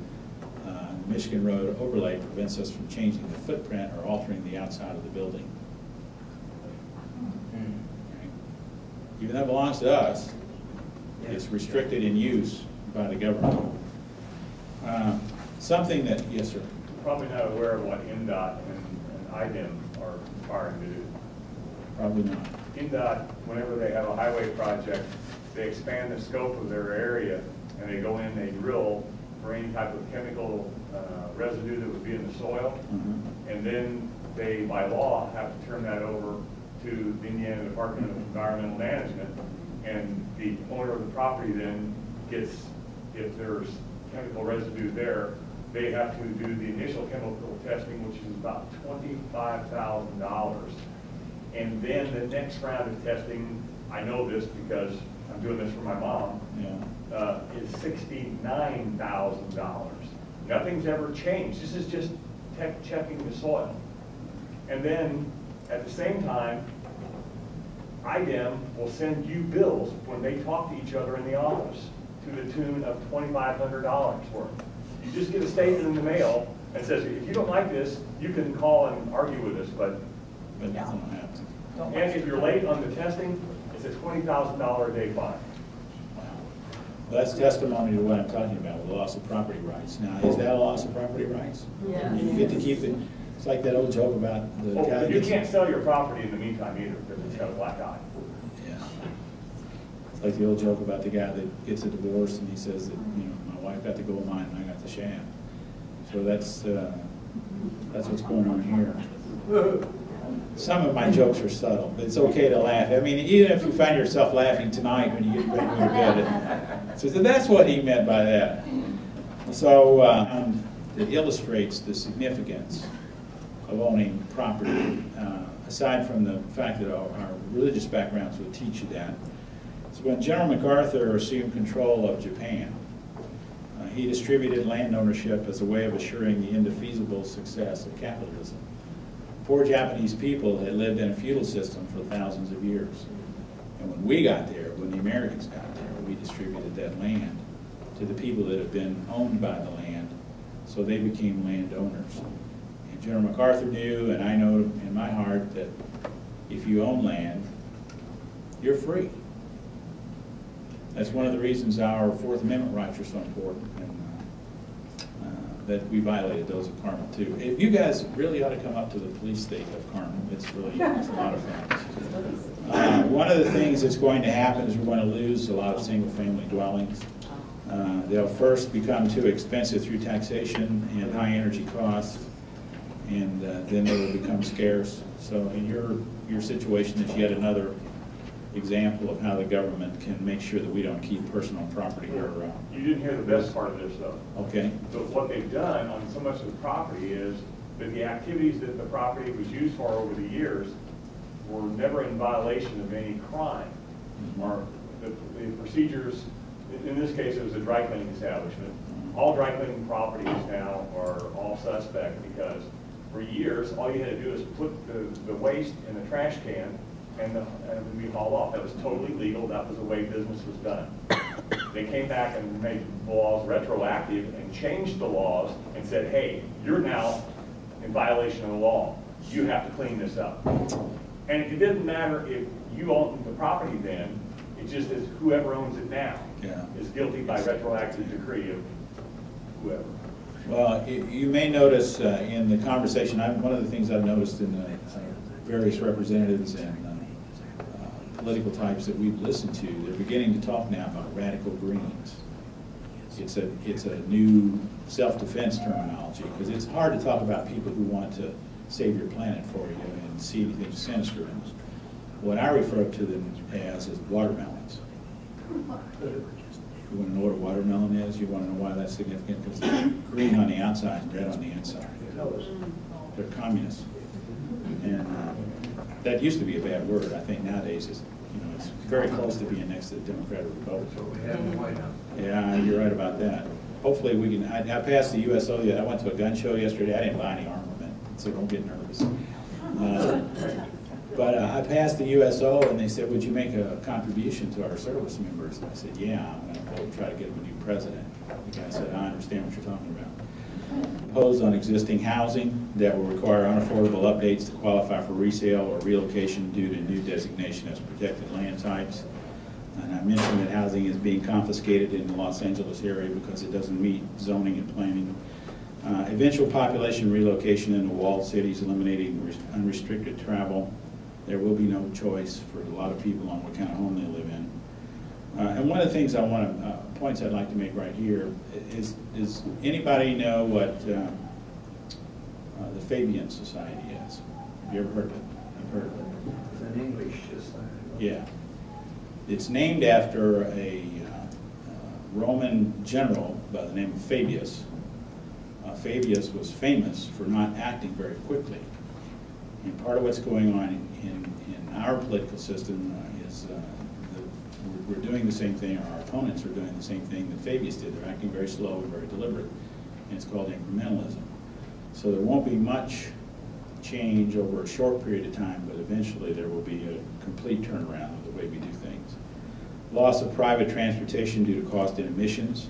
S2: The Michigan Road Overlay prevents us from changing the footprint or altering the outside of the building. Okay. Even though it belongs to us, it's restricted in use by the government. Something that, yes, sir.
S5: Probably not aware of what NDOT and IDEM are requiring to do.
S2: Probably not.
S5: NDOT, whenever they have a highway project, they expand the scope of their area, and they go in, they drill for any type of chemical residue that would be in the soil, and then they, by law, have to turn that over to the Indiana Department of Environmental Management, and the owner of the property then gets, if there's chemical residue there, they have to do the initial chemical testing, which is about $25,000. And then the next round of testing, I know this because I'm doing this for my mom, is $69,000. Nothing's ever changed. This is just checking the soil. And then at the same time, IDEM will send you bills when they talk to each other in the office to the tune of $2,500 worth. You just get a statement in the mail that says, if you don't like this, you can call and argue with us, but
S2: But nothing will happen.
S5: And if you're late on the testing, it's a $20,000 a day fine.
S2: Well, that's testimony to what I'm talking about, with loss of property rights. Now, is that a loss of property rights?
S4: Yeah.
S2: You get to keep it, it's like that old joke about the
S5: Oh,
S2: guy.
S5: but you
S2: gets-
S5: can't sell your property in the meantime either, because it's got a black eye.
S2: Yeah. It's like the old joke about the guy that gets a divorce and he says that, you know, my wife got the gold mine and I got the shaft. So that's what's going on here. Some of my jokes are subtle, but it's okay to laugh. I mean, even if you find yourself laughing tonight when you get ready to go to bed, so that's what he meant by that. So it illustrates the significance of owning property, aside from the fact that our religious backgrounds will teach you that. So when General MacArthur assumed control of Japan, he distributed land ownership as a way of assuring the indefeasible success of capitalism. Poor Japanese people had lived in a feudal system for thousands of years. And when we got there, when the Americans got there, we distributed that land to the people that had been owned by the land, so they became landowners. And General MacArthur knew, and I know in my heart, that if you own land, you're free. That's one of the reasons our Fourth Amendment rights are so important, and that we violated those at Carmel too. If you guys really ought to come up to the police state of Carmel. It's a lot of fun. One of the things that's going to happen is we're going to lose a lot of single-family dwellings. They'll first become too expensive through taxation and high energy costs, and then they will become scarce. So in your situation is yet another example of how the government can make sure that we don't keep personal property here around.
S5: You didn't hear the best part of this, though.
S2: Okay.
S5: So what they've done on so much of the property is that the activities that the property was used for over the years were never in violation of any crime. Or the procedures, in this case it was a dry cleaning establishment. All dry cleaning properties now are all suspect because for years all you had to do is put the waste in the trash can and it would be hauled off. That was totally legal. That was the way business was done. They came back and made laws retroactive and changed the laws and said, hey, you're now in violation of the law. You have to clean this up. And it didn't matter if you owned the property then, it just is whoever owns it now is guilty by retroactive decree of whoever.
S2: Well, you may notice in the conversation, one of the things I've noticed in the various representatives and political types that we've listened to, they're beginning to talk now about radical greens. It's a new self-defense terminology, because it's hard to talk about people who want to save your planet for you and see anything sinister in it. What I refer to them as is watermelons. You want to know what a watermelon is? You want to know why that's significant? Because it's green on the outside and red on the inside. They're communists. And that used to be a bad word. I think nowadays it's very close to being next to the Democrat or Republican.
S6: That's what we have in the White House.
S2: Yeah, you're right about that. Hopefully we can, I passed the USO, I went to a gun show yesterday, I didn't buy any armament, so don't get nervous. But I passed the USO and they said, would you make a contribution to our service members? And I said, yeah, I'm going to vote and try to get them a new president. The guy said, I understand what you're talking about. Imposed on existing housing that will require unaffordable updates to qualify for resale or relocation due to new designation as protected land types. And I mentioned that housing is being confiscated in the Los Angeles area because it doesn't meet zoning and planning. Eventual population relocation into walled cities, eliminating unrestricted travel. There will be no choice for a lot of people on what kind of home they live in. And one of the things points I'd like to make right here is anybody know what the Fabian Society is? Have you ever heard of it? I've heard of it.
S6: It's in English, just like.
S2: Yeah. It's named after a Roman general by the name of Fabius. Fabius was famous for not acting very quickly. And part of what's going on in our political system is we're doing the same thing, or our opponents are doing the same thing that Fabius did. They're acting very slow and very deliberate, and it's called incrementalism. So there won't be much change over a short period of time, but eventually there will be a complete turnaround of the way we do things. Loss of private transportation due to cost and emissions.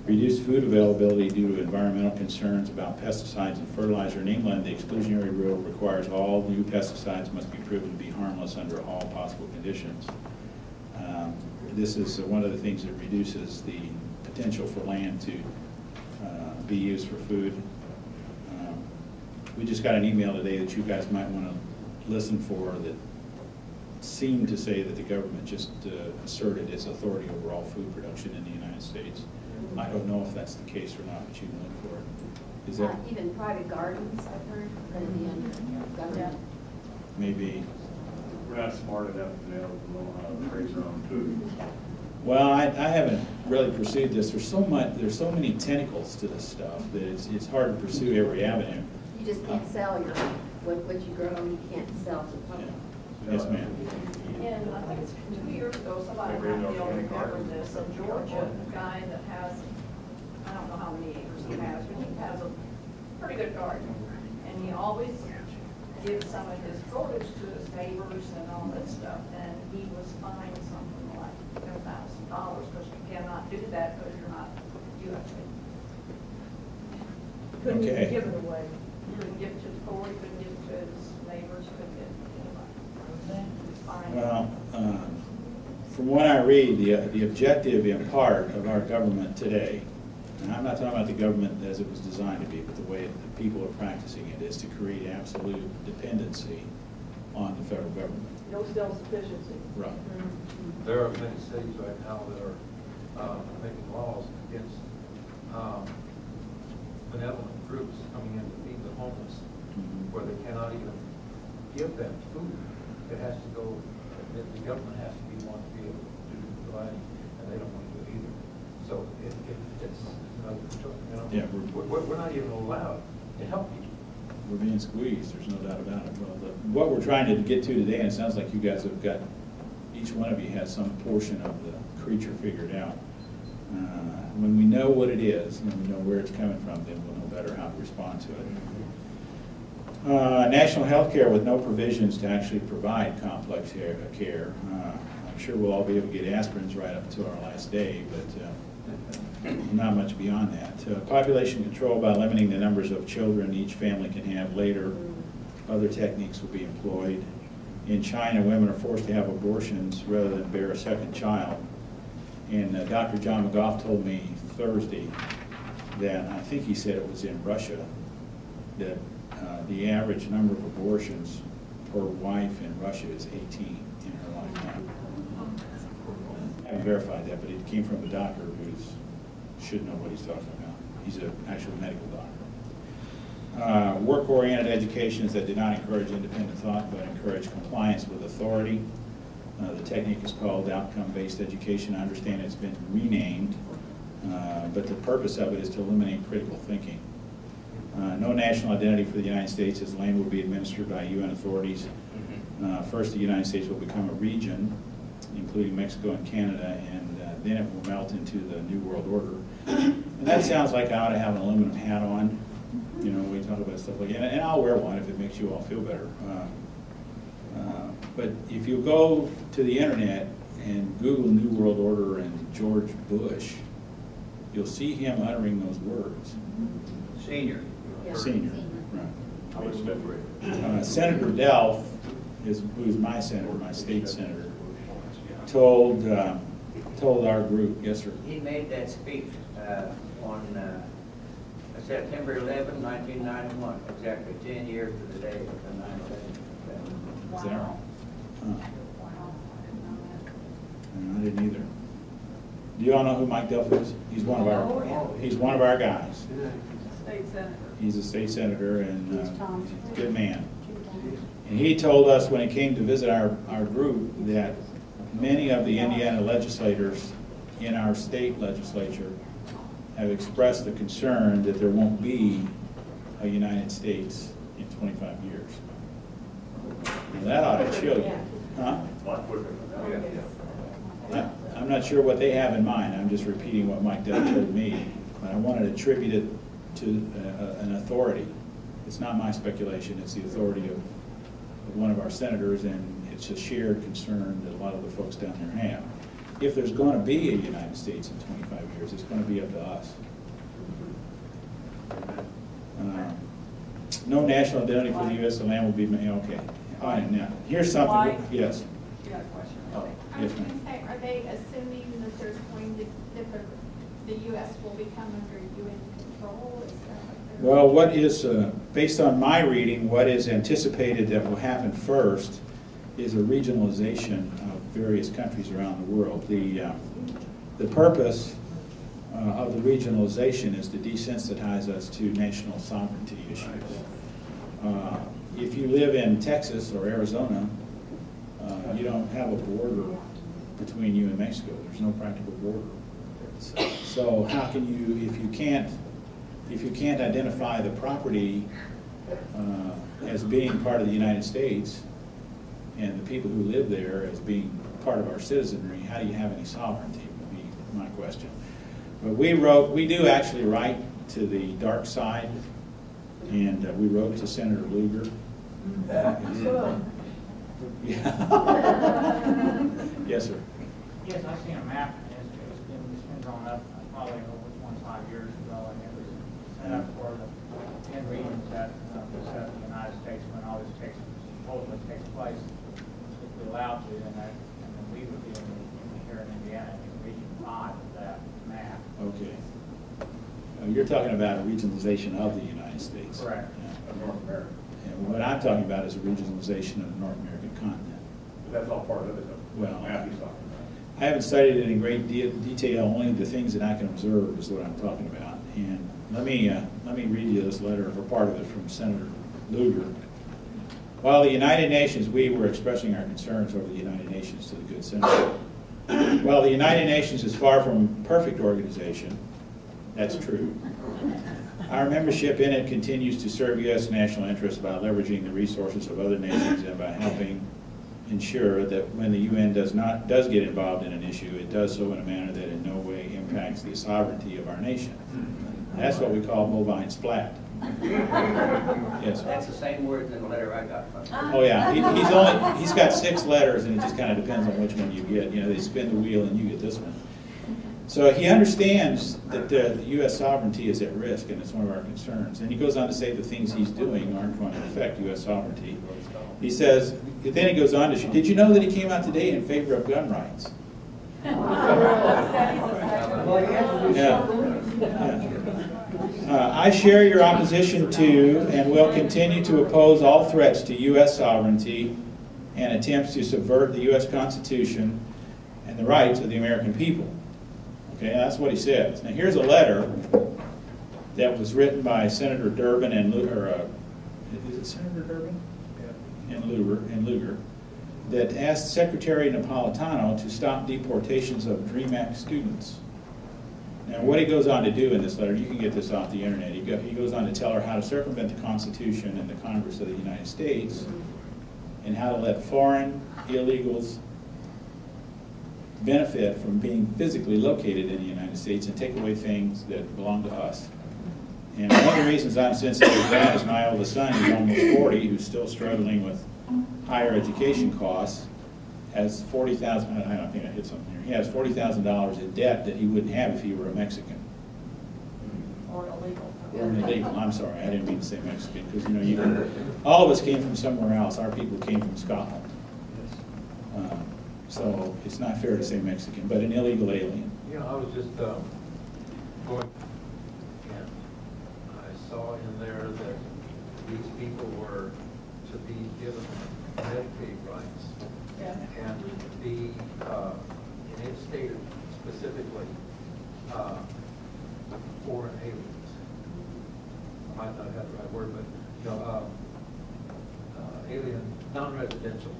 S2: Reduced food availability due to environmental concerns about pesticides and fertilizer. In England, the exclusionary rule requires all new pesticides must be proven to be harmless under all possible conditions. This is one of the things that reduces the potential for land to be used for food. We just got an email today that you guys might want to listen for that seemed to say that the government just asserted its authority over all food production in the United States. I don't know if that's the case or not, but you can look for it. Is that
S8: Even private gardens, I've heard, and government.
S2: maybe?
S5: We're not smart enough to be able to know how to raise our own food.
S2: Well, I haven't really pursued this. There's so many tentacles to this stuff that it's hard to pursue every avenue.
S8: You just can't sell what you grow, you can't sell to the public.
S2: Yes, ma'am.
S9: And I think it's 2 years ago, somebody might be able to remember this, in Georgia, a guy that has, I don't know how many acres he has, but he has a pretty good garden. And he always gives some of his produce to his neighbors and all this stuff. And he was fined something like $10,000 because you cannot do that because you're not USA. Couldn't
S2: Okay.
S9: give it away. Couldn't give it to the poor, couldn't give it to his neighbors, couldn't give it to anybody. Fine.
S2: Well, from what I read, the objective in part of our government today, and I'm not talking about the government as it was designed to be, but the way that people are practicing it, is to create absolute dependency on the federal government.
S9: No self-sufficiency.
S2: Right.
S10: There are many states right now that are making laws against benevolent groups coming in to feed the homeless, where they cannot even give them food. It has to go, the government has to be one to be able to provide, and they don't want to do it either. So it's,
S2: Yeah,
S10: we're not even allowed to help people.
S2: We're being squeezed, there's no doubt about it. Well, what we're trying to get to today, and it sounds like you guys have got, each one of you has some portion of the creature figured out. When we know what it is, and we know where it's coming from, then we'll know better how to respond to it. National health care with no provisions to actually provide complex care. I'm sure we'll all be able to get aspirins right up to our last day, but not much beyond that. Population control by limiting the numbers of children each family can have later. Other techniques will be employed. In China, women are forced to have abortions rather than bear a second child. And Dr. John McGough told me Thursday that, I think he said it was in Russia, that the average number of abortions per wife in Russia is 18 in her lifetime. I haven't verified that, but it came from a doctor who should know what he's talking about. He's an actual medical doctor. Work-oriented educations that do not encourage independent thought but encourage compliance with authority. The technique is called outcome-based education. I understand it's been renamed, but the purpose of it is to eliminate critical thinking. No national identity for the United States, as land will be administered by UN authorities. First, the United States will become a region, including Mexico and Canada, and then it will melt into the New World Order. And that sounds like I ought to have an aluminum hat on. You know, we talk about stuff like that, and I'll wear one if it makes you all feel better. But if you go to the internet and Google New World Order and George Bush, you'll see him uttering those words.
S6: Senior.
S8: Yeah.
S2: Senior,
S5: How much February?
S2: right. Senator Delph, who's my senator, my state senator, told our group, yes, sir.
S11: He made that speech on September 11, 1991, exactly 10 years to the day of the 9/11.
S2: Is that right? Huh. No, I didn't either. Do you all know who Mike Delph is? He's one of our guys.
S4: State senator.
S2: He's a state senator and he's a good man. And he told us when he came to visit our group that many of the Indiana legislators in our state legislature have expressed the concern that there won't be a United States in 25 years. Now, that ought to chill you. Huh? I'm not sure what they have in mind. I'm just repeating what Mike Delph told me. But I wanted to attribute it to an authority. It's not my speculation. It's the authority of one of our senators, and it's a shared concern that a lot of the folks down there have. if there's going to be a United States in 25 years, it's going to be up to us. No national identity for the U.S. The land will be made. Okay. All right. Now, here's something.
S4: Why?
S2: Yes.
S4: You got a question?
S2: Oh,
S12: I was
S2: yes,
S12: going
S2: ma'am.
S12: to say, are they assuming that there's going to, that the U.S. will become under UN control? Is that what they're?
S2: Well, what is, based on my reading, what is anticipated that will happen first is a regionalization of various countries around the world. The purpose of the regionalization is to desensitize us to national sovereignty issues. If you live in Texas or Arizona, you don't have a border between you and Mexico. There's no practical border. So how can you, if you can't identify the property as being part of the United States and the people who live there as being part of our citizenry, how do you have any sovereignty would be my question. But we do actually write to the dark side, and we wrote to Senator Lugar. Yes, sir.
S3: Yes, I've seen a map, and it's been drawn up probably over 25 years ago, and it was set up for the 10 regions that set up the United States when all this supposedly takes place, if we're allowed to, and then we would be here in Indiana, in region 5 of that map.
S2: Okay. You're talking about a regionalization of the United States.
S3: Correct.
S2: Yeah.
S5: Of North America.
S2: And what I'm talking about is a regionalization of the North American continent.
S5: That's all part of it, though.
S2: Well,
S5: Matthew's talking
S2: I haven't studied it in great detail. Only the things that I can observe is what I'm talking about. And let me read you this letter, or part of it, from Senator Lugar. While the United Nations, we were expressing our concerns over the United Nations to the good senator. While the United Nations is far from a perfect organization, that's true. Our membership in it continues to serve U.S. national interests by leveraging the resources of other nations and by helping ensure that when the UN does get involved in an issue, it does so in a manner that in no way impacts the sovereignty of our nation. That's what we call bovine splat. Yes, sir.
S11: That's the same words in the letter I got from him.
S2: Oh yeah, he's got 6 letters, and it just kind of depends on which one you get. You know, they spin the wheel, and you get this one. So he understands that the U.S. sovereignty is at risk, and it's one of our concerns. And he goes on to say the things he's doing aren't going to affect U.S. sovereignty. He says, then he goes on to, did you know that he came out today in favor of gun rights? I share your opposition to and will continue to oppose all threats to U.S. sovereignty and attempts to subvert the U.S. Constitution and the rights of the American people. Okay, that's what he says. Now here's a letter that was written by Senator Durbin and Lugar, is it Senator Durbin? Yeah. And Lugar, that asked Secretary Napolitano to stop deportations of DREAM Act students. Now what he goes on to do in this letter, you can get this off the internet, he goes on to tell her how to circumvent the Constitution and the Congress of the United States and how to let foreign illegals benefit from being physically located in the United States and take away things that belong to us. And one of the reasons I'm sensitive to that is my oldest son, who's almost 40, who's still struggling with higher education costs, has $40,000, I don't think I hit something here, he has $40,000 in debt that he wouldn't have if he were a Mexican.
S4: Or illegal.
S2: Or illegal, I'm sorry, I didn't mean to say Mexican, because you know, all of us came from somewhere else. Our people came from Scotland. So it's not fair to say Mexican, but an illegal alien.
S10: You know, I was just going, and I saw in there that these people were to be given Medicaid rights.
S4: Yeah.
S10: And and it stated specifically foreign aliens. I might not have the right word, but you know, alien, non-residential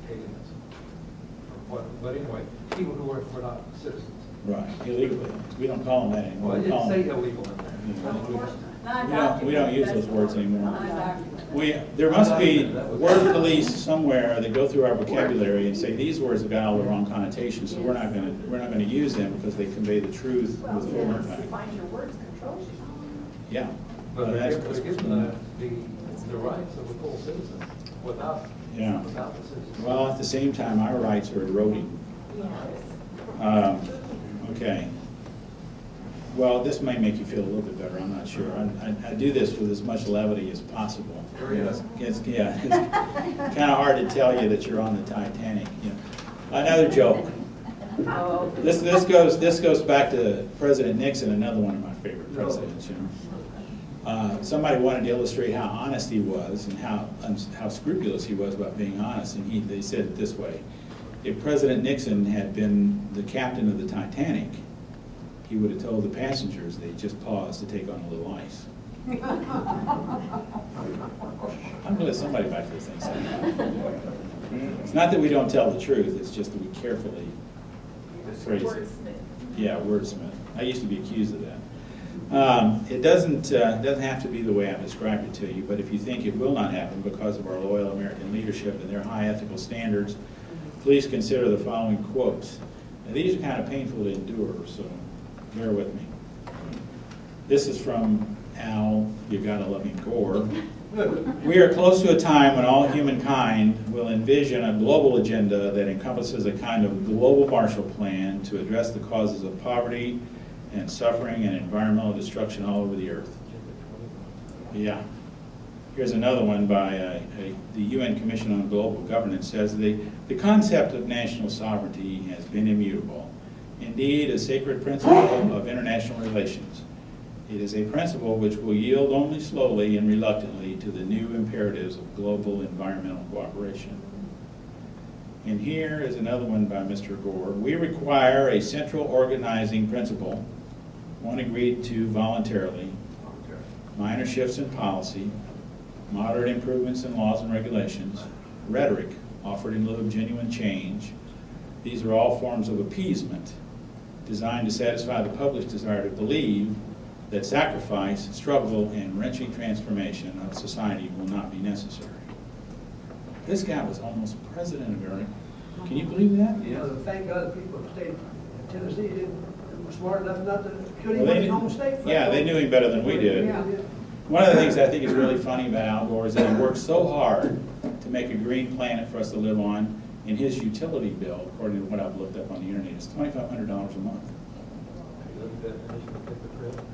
S10: aliens. But anyway, people who are not citizens.
S2: Right, illegal aliens. We don't call them that anymore.
S10: Well, it
S2: We call
S10: didn't say
S2: them-
S10: illegal in there.
S2: We don't use those words anymore.
S4: Non-documented.
S2: There must be word police somewhere that go through our vocabulary and say these words have got all the wrong connotations, so we're not going to use them because they convey the truth with full impact.
S9: Find your words controls you.
S2: Yeah.
S10: But
S2: that's-
S10: they're given the rights of a full citizen without
S2: Yeah.
S10: the citizen.
S2: Well, at the same time, our rights are eroding. Okay. Well, this may make you feel a little bit better, I'm not sure. I do this with as much levity as possible. It's kind of hard to tell you that you're on the Titanic. You know. Another joke. This goes back to President Nixon, another one of my favorite presidents. You know. Somebody wanted to illustrate how honest he was and how scrupulous he was about being honest, and they said it this way: if President Nixon had been the captain of the Titanic, he would have told the passengers they'd just pause to take on a little ice. I'm going to let somebody back to this thing say that. It's not that we don't tell the truth, it's just that we carefully phrase it.
S9: Wordsmith.
S2: Yeah, wordsmith. I used to be accused of that. It doesn't have to be the way I've described it to you, but if you think it will not happen because of our loyal American leadership and their high ethical standards, please consider the following quotes. Now, these are kind of painful to endure, so bear with me. This is from Al, You Gotta Love Me Gore. We are close to a time when all humankind will envision a global agenda that encompasses a kind of global Marshall Plan to address the causes of poverty and suffering and environmental destruction all over the earth. Yeah. Here's another one by the UN Commission on Global Governance. Says the concept of national sovereignty has been immutable. Indeed, a sacred principle of international relations. It is a principle which will yield only slowly and reluctantly to the new imperatives of global environmental cooperation. And here is another one by Mr. Gore. We require a central organizing principle, one agreed to voluntarily, minor shifts in policy, moderate improvements in laws and regulations, rhetoric offered in lieu of genuine change. These are all forms of appeasement designed to satisfy the public's desire to believe that sacrifice, struggle, and wrenching transformation of society will not be necessary. This guy was almost president of America. Can you believe that?
S13: Yeah. Thank God the people of the state of Tennessee were smart enough not to shoot him
S2: Well,
S13: in his home state.
S2: Yeah, they knew him better than we did.
S13: Yeah.
S2: One of the things I think is really funny about Al Gore is that he worked so hard to make a green planet for us to live on, and his utility bill, according to what I've looked up on the internet, is $2,500 a month.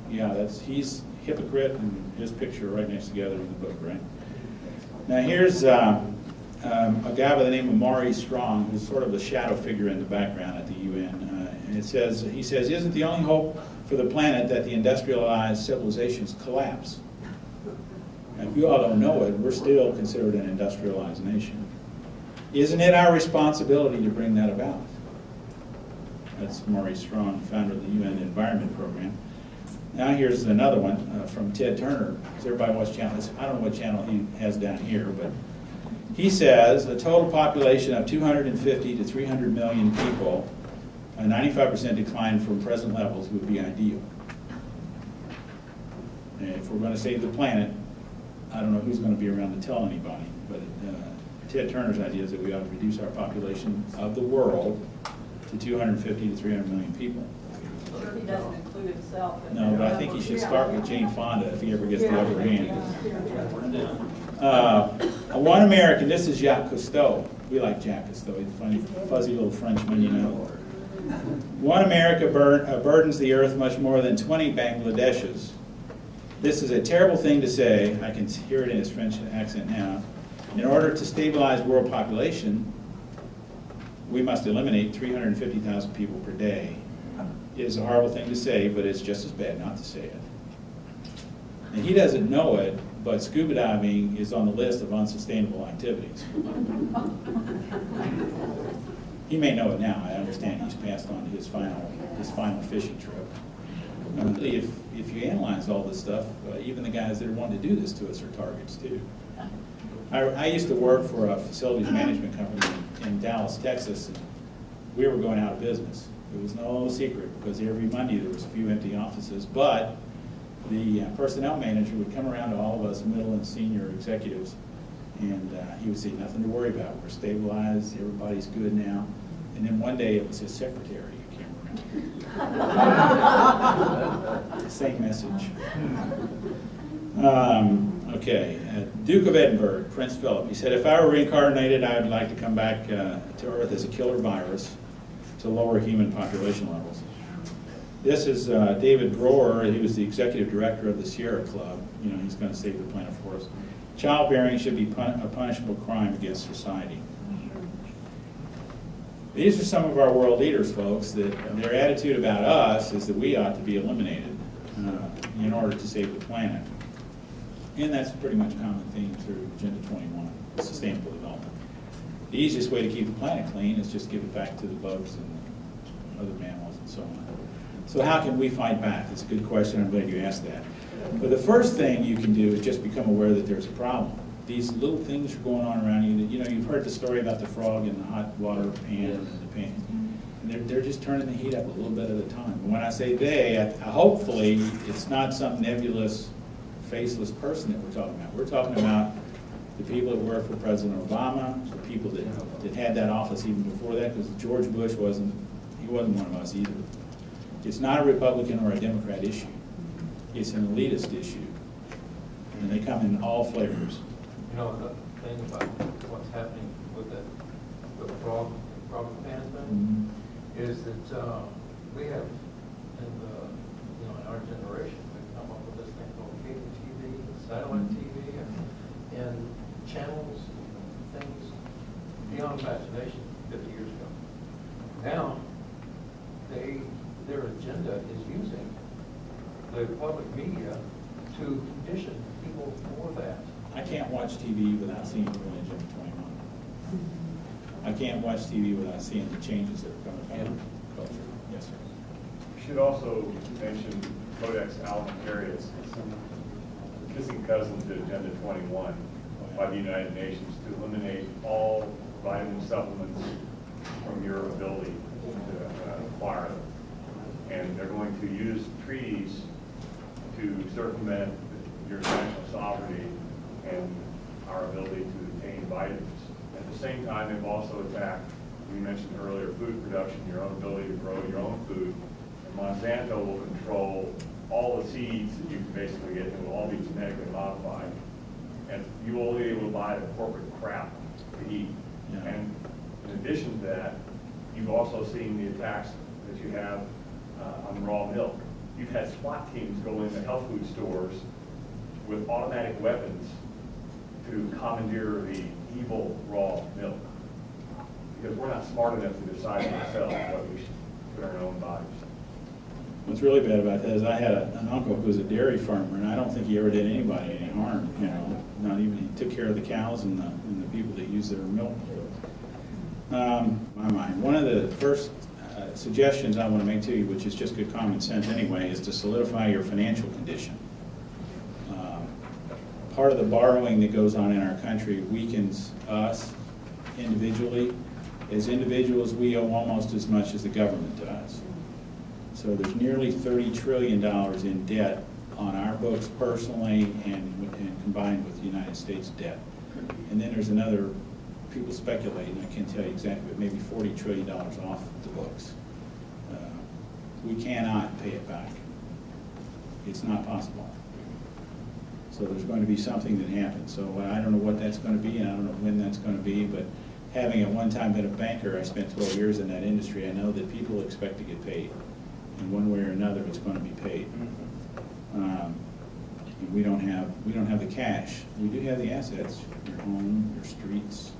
S2: Yeah, he's hypocrite, and his picture right next together in the book, right? Now here's a guy by the name of Maurice Strong, who's sort of a shadow figure in the background at the UN. And he says, isn't the only hope for the planet that the industrialized civilizations collapse? Now, if you all don't know it, we're still considered an industrialized nation. Isn't it our responsibility to bring that about? That's Maurice Strong, founder of the UN Environment Program. Now here's another one from Ted Turner. Does everybody watch channels? I don't know what channel he has down here, but he says a total population of 250 to 300 million people, a 95% decline from present levels would be ideal. And if we're going to save the planet, I don't know who's going to be around to tell anybody, but Ted Turner's idea is that we ought to reduce our population of the world to 250 to 300 million people.
S4: Sure, he doesn't include himself.
S2: No, but I think he should start with Jane Fonda if he ever gets the upper hand. One American, this is Jacques Cousteau. We like Jacques Cousteau. He's a funny, fuzzy little Frenchman, you know. One America burdens the earth much more than 20 Bangladeshis. This is a terrible thing to say. I can hear it in his French accent now. In order to stabilize world population, we must eliminate 350,000 people per day. It is a horrible thing to say, but it's just as bad not to say it. And he doesn't know it, but scuba diving is on the list of unsustainable activities. He may know it now. I understand he's passed on to his final fishing trip. If you analyze all this stuff, even the guys that are wanting to do this to us are targets too. I used to work for a facilities management company in Dallas, Texas, and we were going out of business. It was no secret because every Monday there was a few empty offices, but the personnel manager would come around to all of us middle and senior executives, and he would say, nothing to worry about. We're stabilized. Everybody's good now. And then one day it was his secretary who came around. Same message. Okay, Duke of Edinburgh, Prince Philip. He said, if I were reincarnated, I would like to come back to Earth as a killer virus to lower human population levels. This is David Broer. He was the executive director of the Sierra Club. You know, he's going to save the planet for us. Childbearing should be a punishable crime against society. These are some of our world leaders, folks, that their attitude about us is that we ought to be eliminated in order to save the planet. And that's pretty much a common theme through Agenda 21, sustainable development. The easiest way to keep the planet clean is just give it back to the bugs and other mammals and so on. So how can we fight back? It's a good question. I'm glad you asked that. But the first thing you can do is just become aware that there's a problem. These little things are going on around you. You know, you've heard the story about the frog in the hot water pan and the pan. And they're just turning the heat up a little bit at a time. And when I say they, hopefully it's not some nebulous, faceless person that we're talking about. We're talking about the people that worked for President Obama, the people that had that office even before that, because George Bush wasn't one of us either. It's not a Republican or a Democrat issue. It's an elitist issue. And they come in all flavors.
S10: You know, the thing about what's happening with the frog pan thing is that we have, in our generation, we've come up with this thing called cable TV, satellite TV, and channels, things beyond imagination 50 years ago. Now, their agenda is using the public media to condition people for that.
S2: I can't watch TV without seeing Agenda 21. I can't watch TV without seeing the changes that are coming from culture. Yes, sir.
S5: You should also mention Codex Alimentarius, kissing cousin to Agenda 21 by the United Nations to eliminate all vitamin supplements from your ability to acquire them. And they're going to use treaties to circumvent your national sovereignty and our ability to obtain vitamins. At the same time, they've also attacked, we mentioned earlier, food production, your own ability to grow your own food. And Monsanto will control all the seeds that you can basically get, and will all be genetically modified. And you will only be able to buy the corporate crap to eat.
S2: Yeah.
S5: And in addition to that, you've also seen the attacks that you have on raw milk. You've had SWAT teams go into health food stores with automatic weapons to commandeer the evil raw milk. Because we're not smart enough to decide for ourselves what we should put in our own bodies.
S2: What's really bad about that is I had an uncle who was a dairy farmer, and I don't think he ever did anybody any harm. You know, not even he took care of the cows and the people that use their milk. My mind. One of the first suggestions I want to make to you, which is just good common sense anyway, is to solidify your financial condition. Part of the borrowing that goes on in our country weakens us individually. As individuals, we owe almost as much as the government does. So there's nearly $30 trillion in debt on our books personally and combined with the United States debt. And then there's another, people speculate, and I can't tell you exactly, but maybe $40 trillion off the books. We cannot pay it back. It's not possible. So there's going to be something that happens. So I don't know what that's going to be, and I don't know when that's going to be, but having at one time been a banker, I spent 12 years in that industry, I know that people expect to get paid. In one way or another, it's going to be paid. We don't have the cash. We do have the assets: your home, your streets,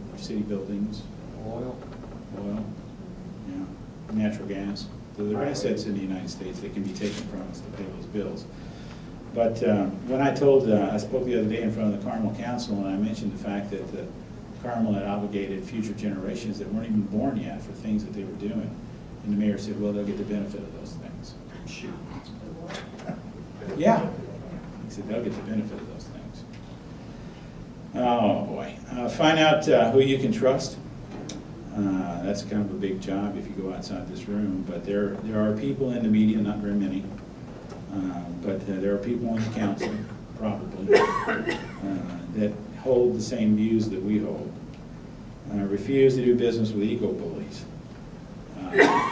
S2: your city buildings, oil, yeah, natural gas. So there are assets in the United States that can be taken from us to pay those bills. But when I spoke the other day in front of the Carmel Council, and I mentioned the fact that the Carmel had obligated future generations that weren't even born yet for things that they were doing. And the mayor said, well, they'll get the benefit of those things. Shoot. Yeah. He said, they'll get the benefit of those things. Oh, boy. Find out who you can trust. That's kind of a big job if you go outside this room. But there are people in the media, not very many, but there are people on the council, probably, that hold the same views that we hold. Refuse to do business with eco-bullies.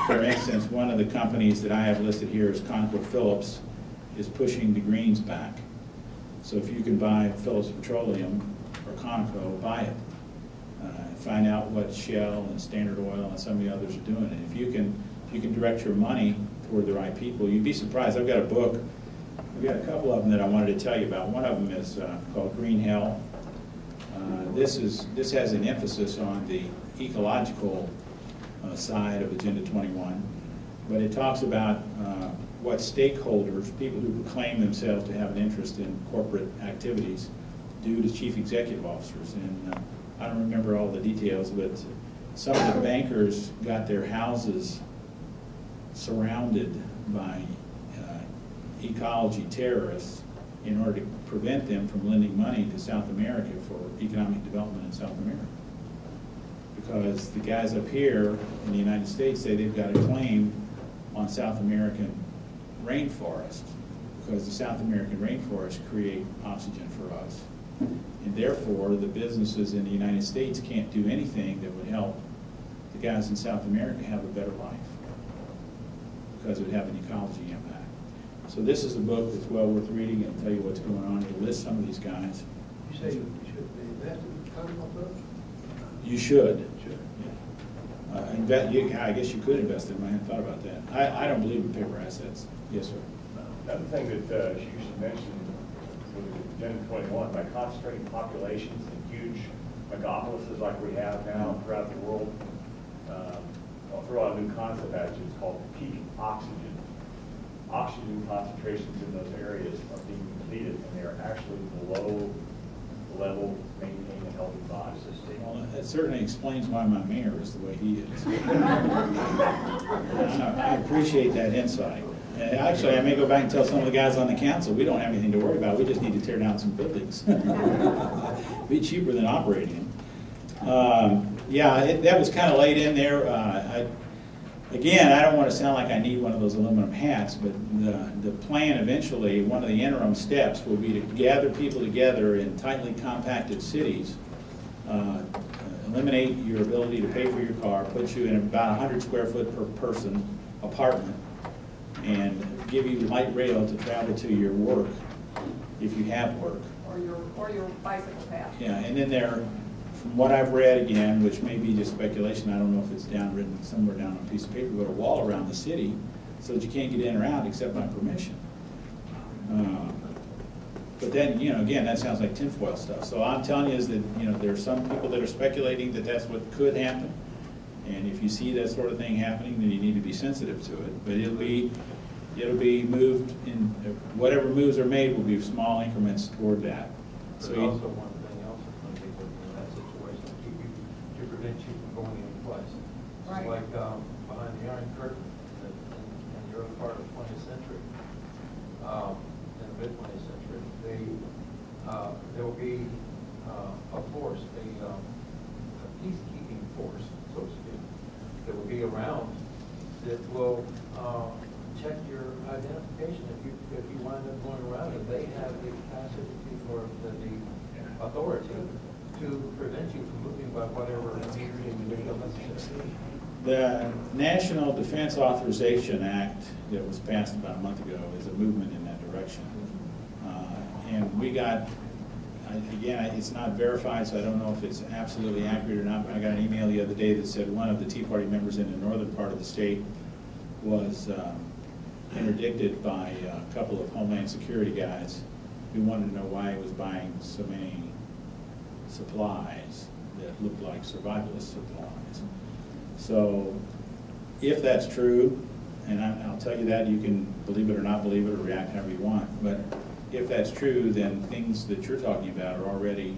S2: For instance, one of the companies that I have listed here is ConocoPhillips is pushing the greens back. So if you can buy Phillips Petroleum or Conoco, buy it. find out what Shell and Standard Oil and some of the others are doing. And if you can direct your money toward the right people, you'd be surprised. I've got a book. I've got a couple of them that I wanted to tell you about. One of them is called Green Hell. This has an emphasis on the ecological side of Agenda 21, but it talks about what stakeholders, people who proclaim themselves to have an interest in corporate activities, do to chief executive officers. And I don't remember all the details, but some of the bankers got their houses surrounded by ecology terrorists in order to prevent them from lending money to South America for economic development in South America. Because the guys up here in the United States say they've got a claim on South American rainforest, because the South American rainforests create oxygen for us. And therefore, the businesses in the United States can't do anything that would help the guys in South America have a better life, because it would have an ecology impact. So this is a book that's well worth reading. It'll tell you what's going on. It'll list some of these guys.
S13: You say you should be invested in Commonwealth books?
S2: You should.
S13: Sure.
S2: I guess you could invest in them. I hadn't thought about that. I don't believe in paper assets. Yes, sir.
S5: Another thing that you should mention with Agenda 21, by concentrating populations in huge megalopolises like we have now throughout the world, I'll throw out a new concept at you. It's called peak oxygen. Oxygen concentrations in those areas are being depleted, and they are actually below the level to maintain a healthy body.
S2: Well, that certainly explains why my mayor is the way he is. I appreciate that insight. And actually, I may go back and tell some of the guys on the council, we don't have anything to worry about. We just need to tear down some buildings. Be cheaper than operating them. That was kind of laid in there. Again, I don't want to sound like I need one of those aluminum hats, but the plan eventually, one of the interim steps will be to gather people together in tightly compacted cities, eliminate your ability to pay for your car, put you in about 100 square foot per person apartment, and give you light rail to travel to your work if you have work.
S4: Or your bicycle path.
S2: Yeah, and then there, from what I've read again, which may be just speculation, I don't know if it's written somewhere down on a piece of paper, but a wall around the city so that you can't get in or out except by permission. But then, again, that sounds like tinfoil stuff. So I'm telling you is that, there are some people that are speculating that that's what could happen. And if you see that sort of thing happening, then you need to be sensitive to it. But it'll be moved in, whatever moves are made will be small increments toward that.
S10: But
S2: So
S10: also one thing else is going to be in that situation to prevent you from going any place.
S4: Right.
S10: It's like behind the Iron Curtain in the early part of the 20th century, in the mid-20th century, there will be a force, a peacekeeping force, so to speak, that will be around that will check your identification if you wind up going around, and they have the capacity for the authority to prevent you from moving by whatever
S2: The National Defense Authorization Act that was passed about a month ago is a movement in that direction. And we got, again, it's not verified, so I don't know if it's absolutely accurate or not, but I got an email the other day that said one of the Tea Party members in the northern part of the state was interdicted by a couple of Homeland Security guys who wanted to know why he was buying so many supplies that looked like survivalist supplies. So if that's true, and I'll tell you that, you can believe it or not believe it or react however you want, but if that's true, then things that you're talking about are already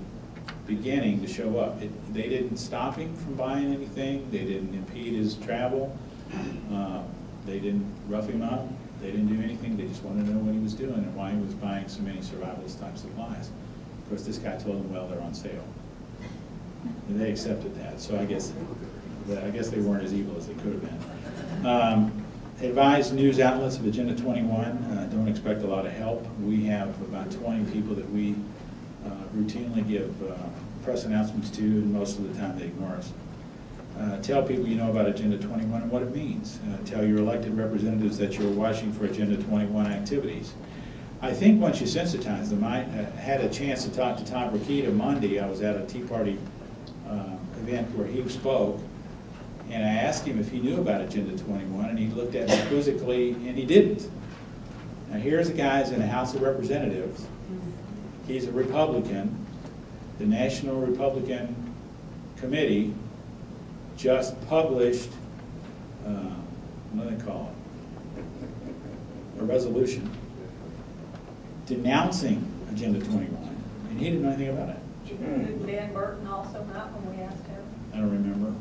S2: beginning to show up. They didn't stop him from buying anything. They didn't impede his travel. They didn't rough him up. They didn't do anything. They just wanted to know what he was doing and why he was buying so many survivalist type supplies. Of course, this guy told them, well, they're on sale. And they accepted that. So I guess they weren't as evil as they could have been. Advise news outlets of Agenda 21. Don't expect a lot of help. We have about 20 people that we routinely give press announcements to, and most of the time they ignore us. Tell people you know about Agenda 21 and what it means. Tell your elected representatives that you're watching for Agenda 21 activities. I think once you sensitize them, I had a chance to talk to Tom Rokita Monday. I was at a Tea Party event where he spoke, and I asked him if he knew about Agenda 21, and he looked at me quizzically, and he didn't. Now here's a guy who's in the House of Representatives. He's a Republican. The National Republican Committee just published, what do they call it? A resolution denouncing Agenda 21, and he didn't know anything about it.
S4: Did Dan Burton also not when we asked him?
S2: I don't remember.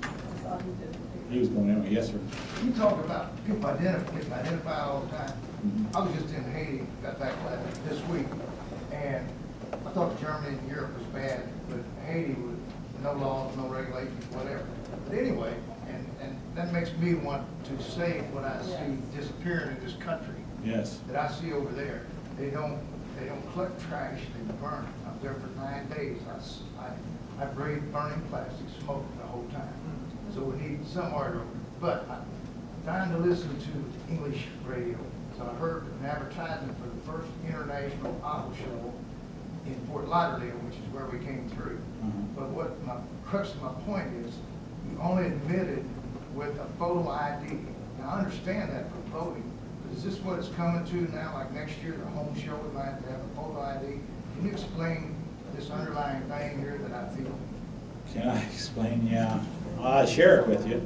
S4: I thought he did.
S2: He was going anyway. Yes, sir.
S13: You talk about getting identified all the time. I was just in Haiti, got back this week, and I thought Germany and Europe was bad, but Haiti with no laws, no regulations, whatever. But anyway, and that makes me want to say what I see disappearing in this country.
S2: Yes.
S13: That I see over there. They don't collect trash, they burn it. I was there for 9 days. I breathed burning plastic smoke the whole time. So we need some order. But I'm trying to listen to English radio. So I heard an advertisement for the first international auto show in Fort Lauderdale, which is where we came through. But what my crux of my point is, you only admitted with a photo ID. Now I understand that for voting, but is this what it's coming to now? Like next year, the home show, we might have to have a photo ID. Can you explain this underlying thing here that I feel?
S2: Can I explain? Yeah. I'll share it with you.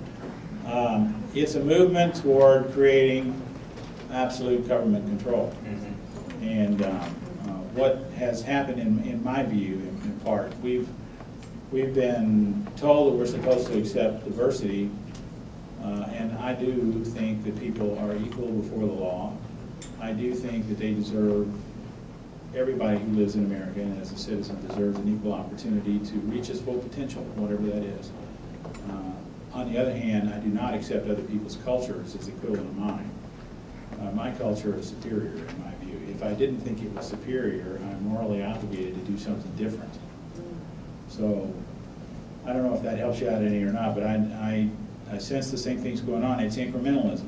S2: It's a movement toward creating absolute government control. And what has happened, in my view, in part, we've been told that we're supposed to accept diversity, and I do think that people are equal before the law. I do think that they deserve, everybody who lives in America and as a citizen deserves an equal opportunity to reach his full potential, whatever that is. On the other hand, I do not accept other people's cultures as equivalent of mine. My culture is superior in my view. If I didn't think it was superior, I'm morally obligated to do something different. So I don't know if that helps you out any or not, but I sense the same thing's going on. It's incrementalism.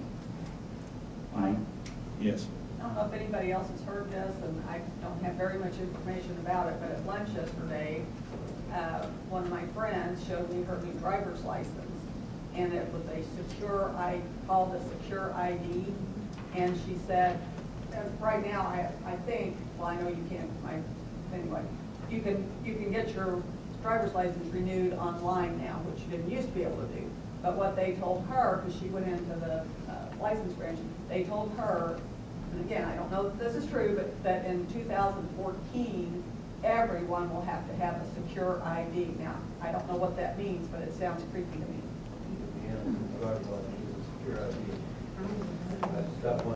S2: Yes.
S4: I don't know if anybody else has heard this, and I don't have very much information about it, but at lunch yesterday, one of my friends showed me her new driver's license, and it was a secure, called a secure ID, and she said, right now, I think, well, I know you can't, anyway, you can get your driver's license renewed online now, which you didn't used to be able to do. But what they told her, because she went into the license branch, they told her, and again, I don't know if this is true, but that in 2014, everyone will have to have a secure ID. Now, I don't know what that means, but it sounds creepy to me.
S10: Yeah, driver's license is a secure ID. That's one.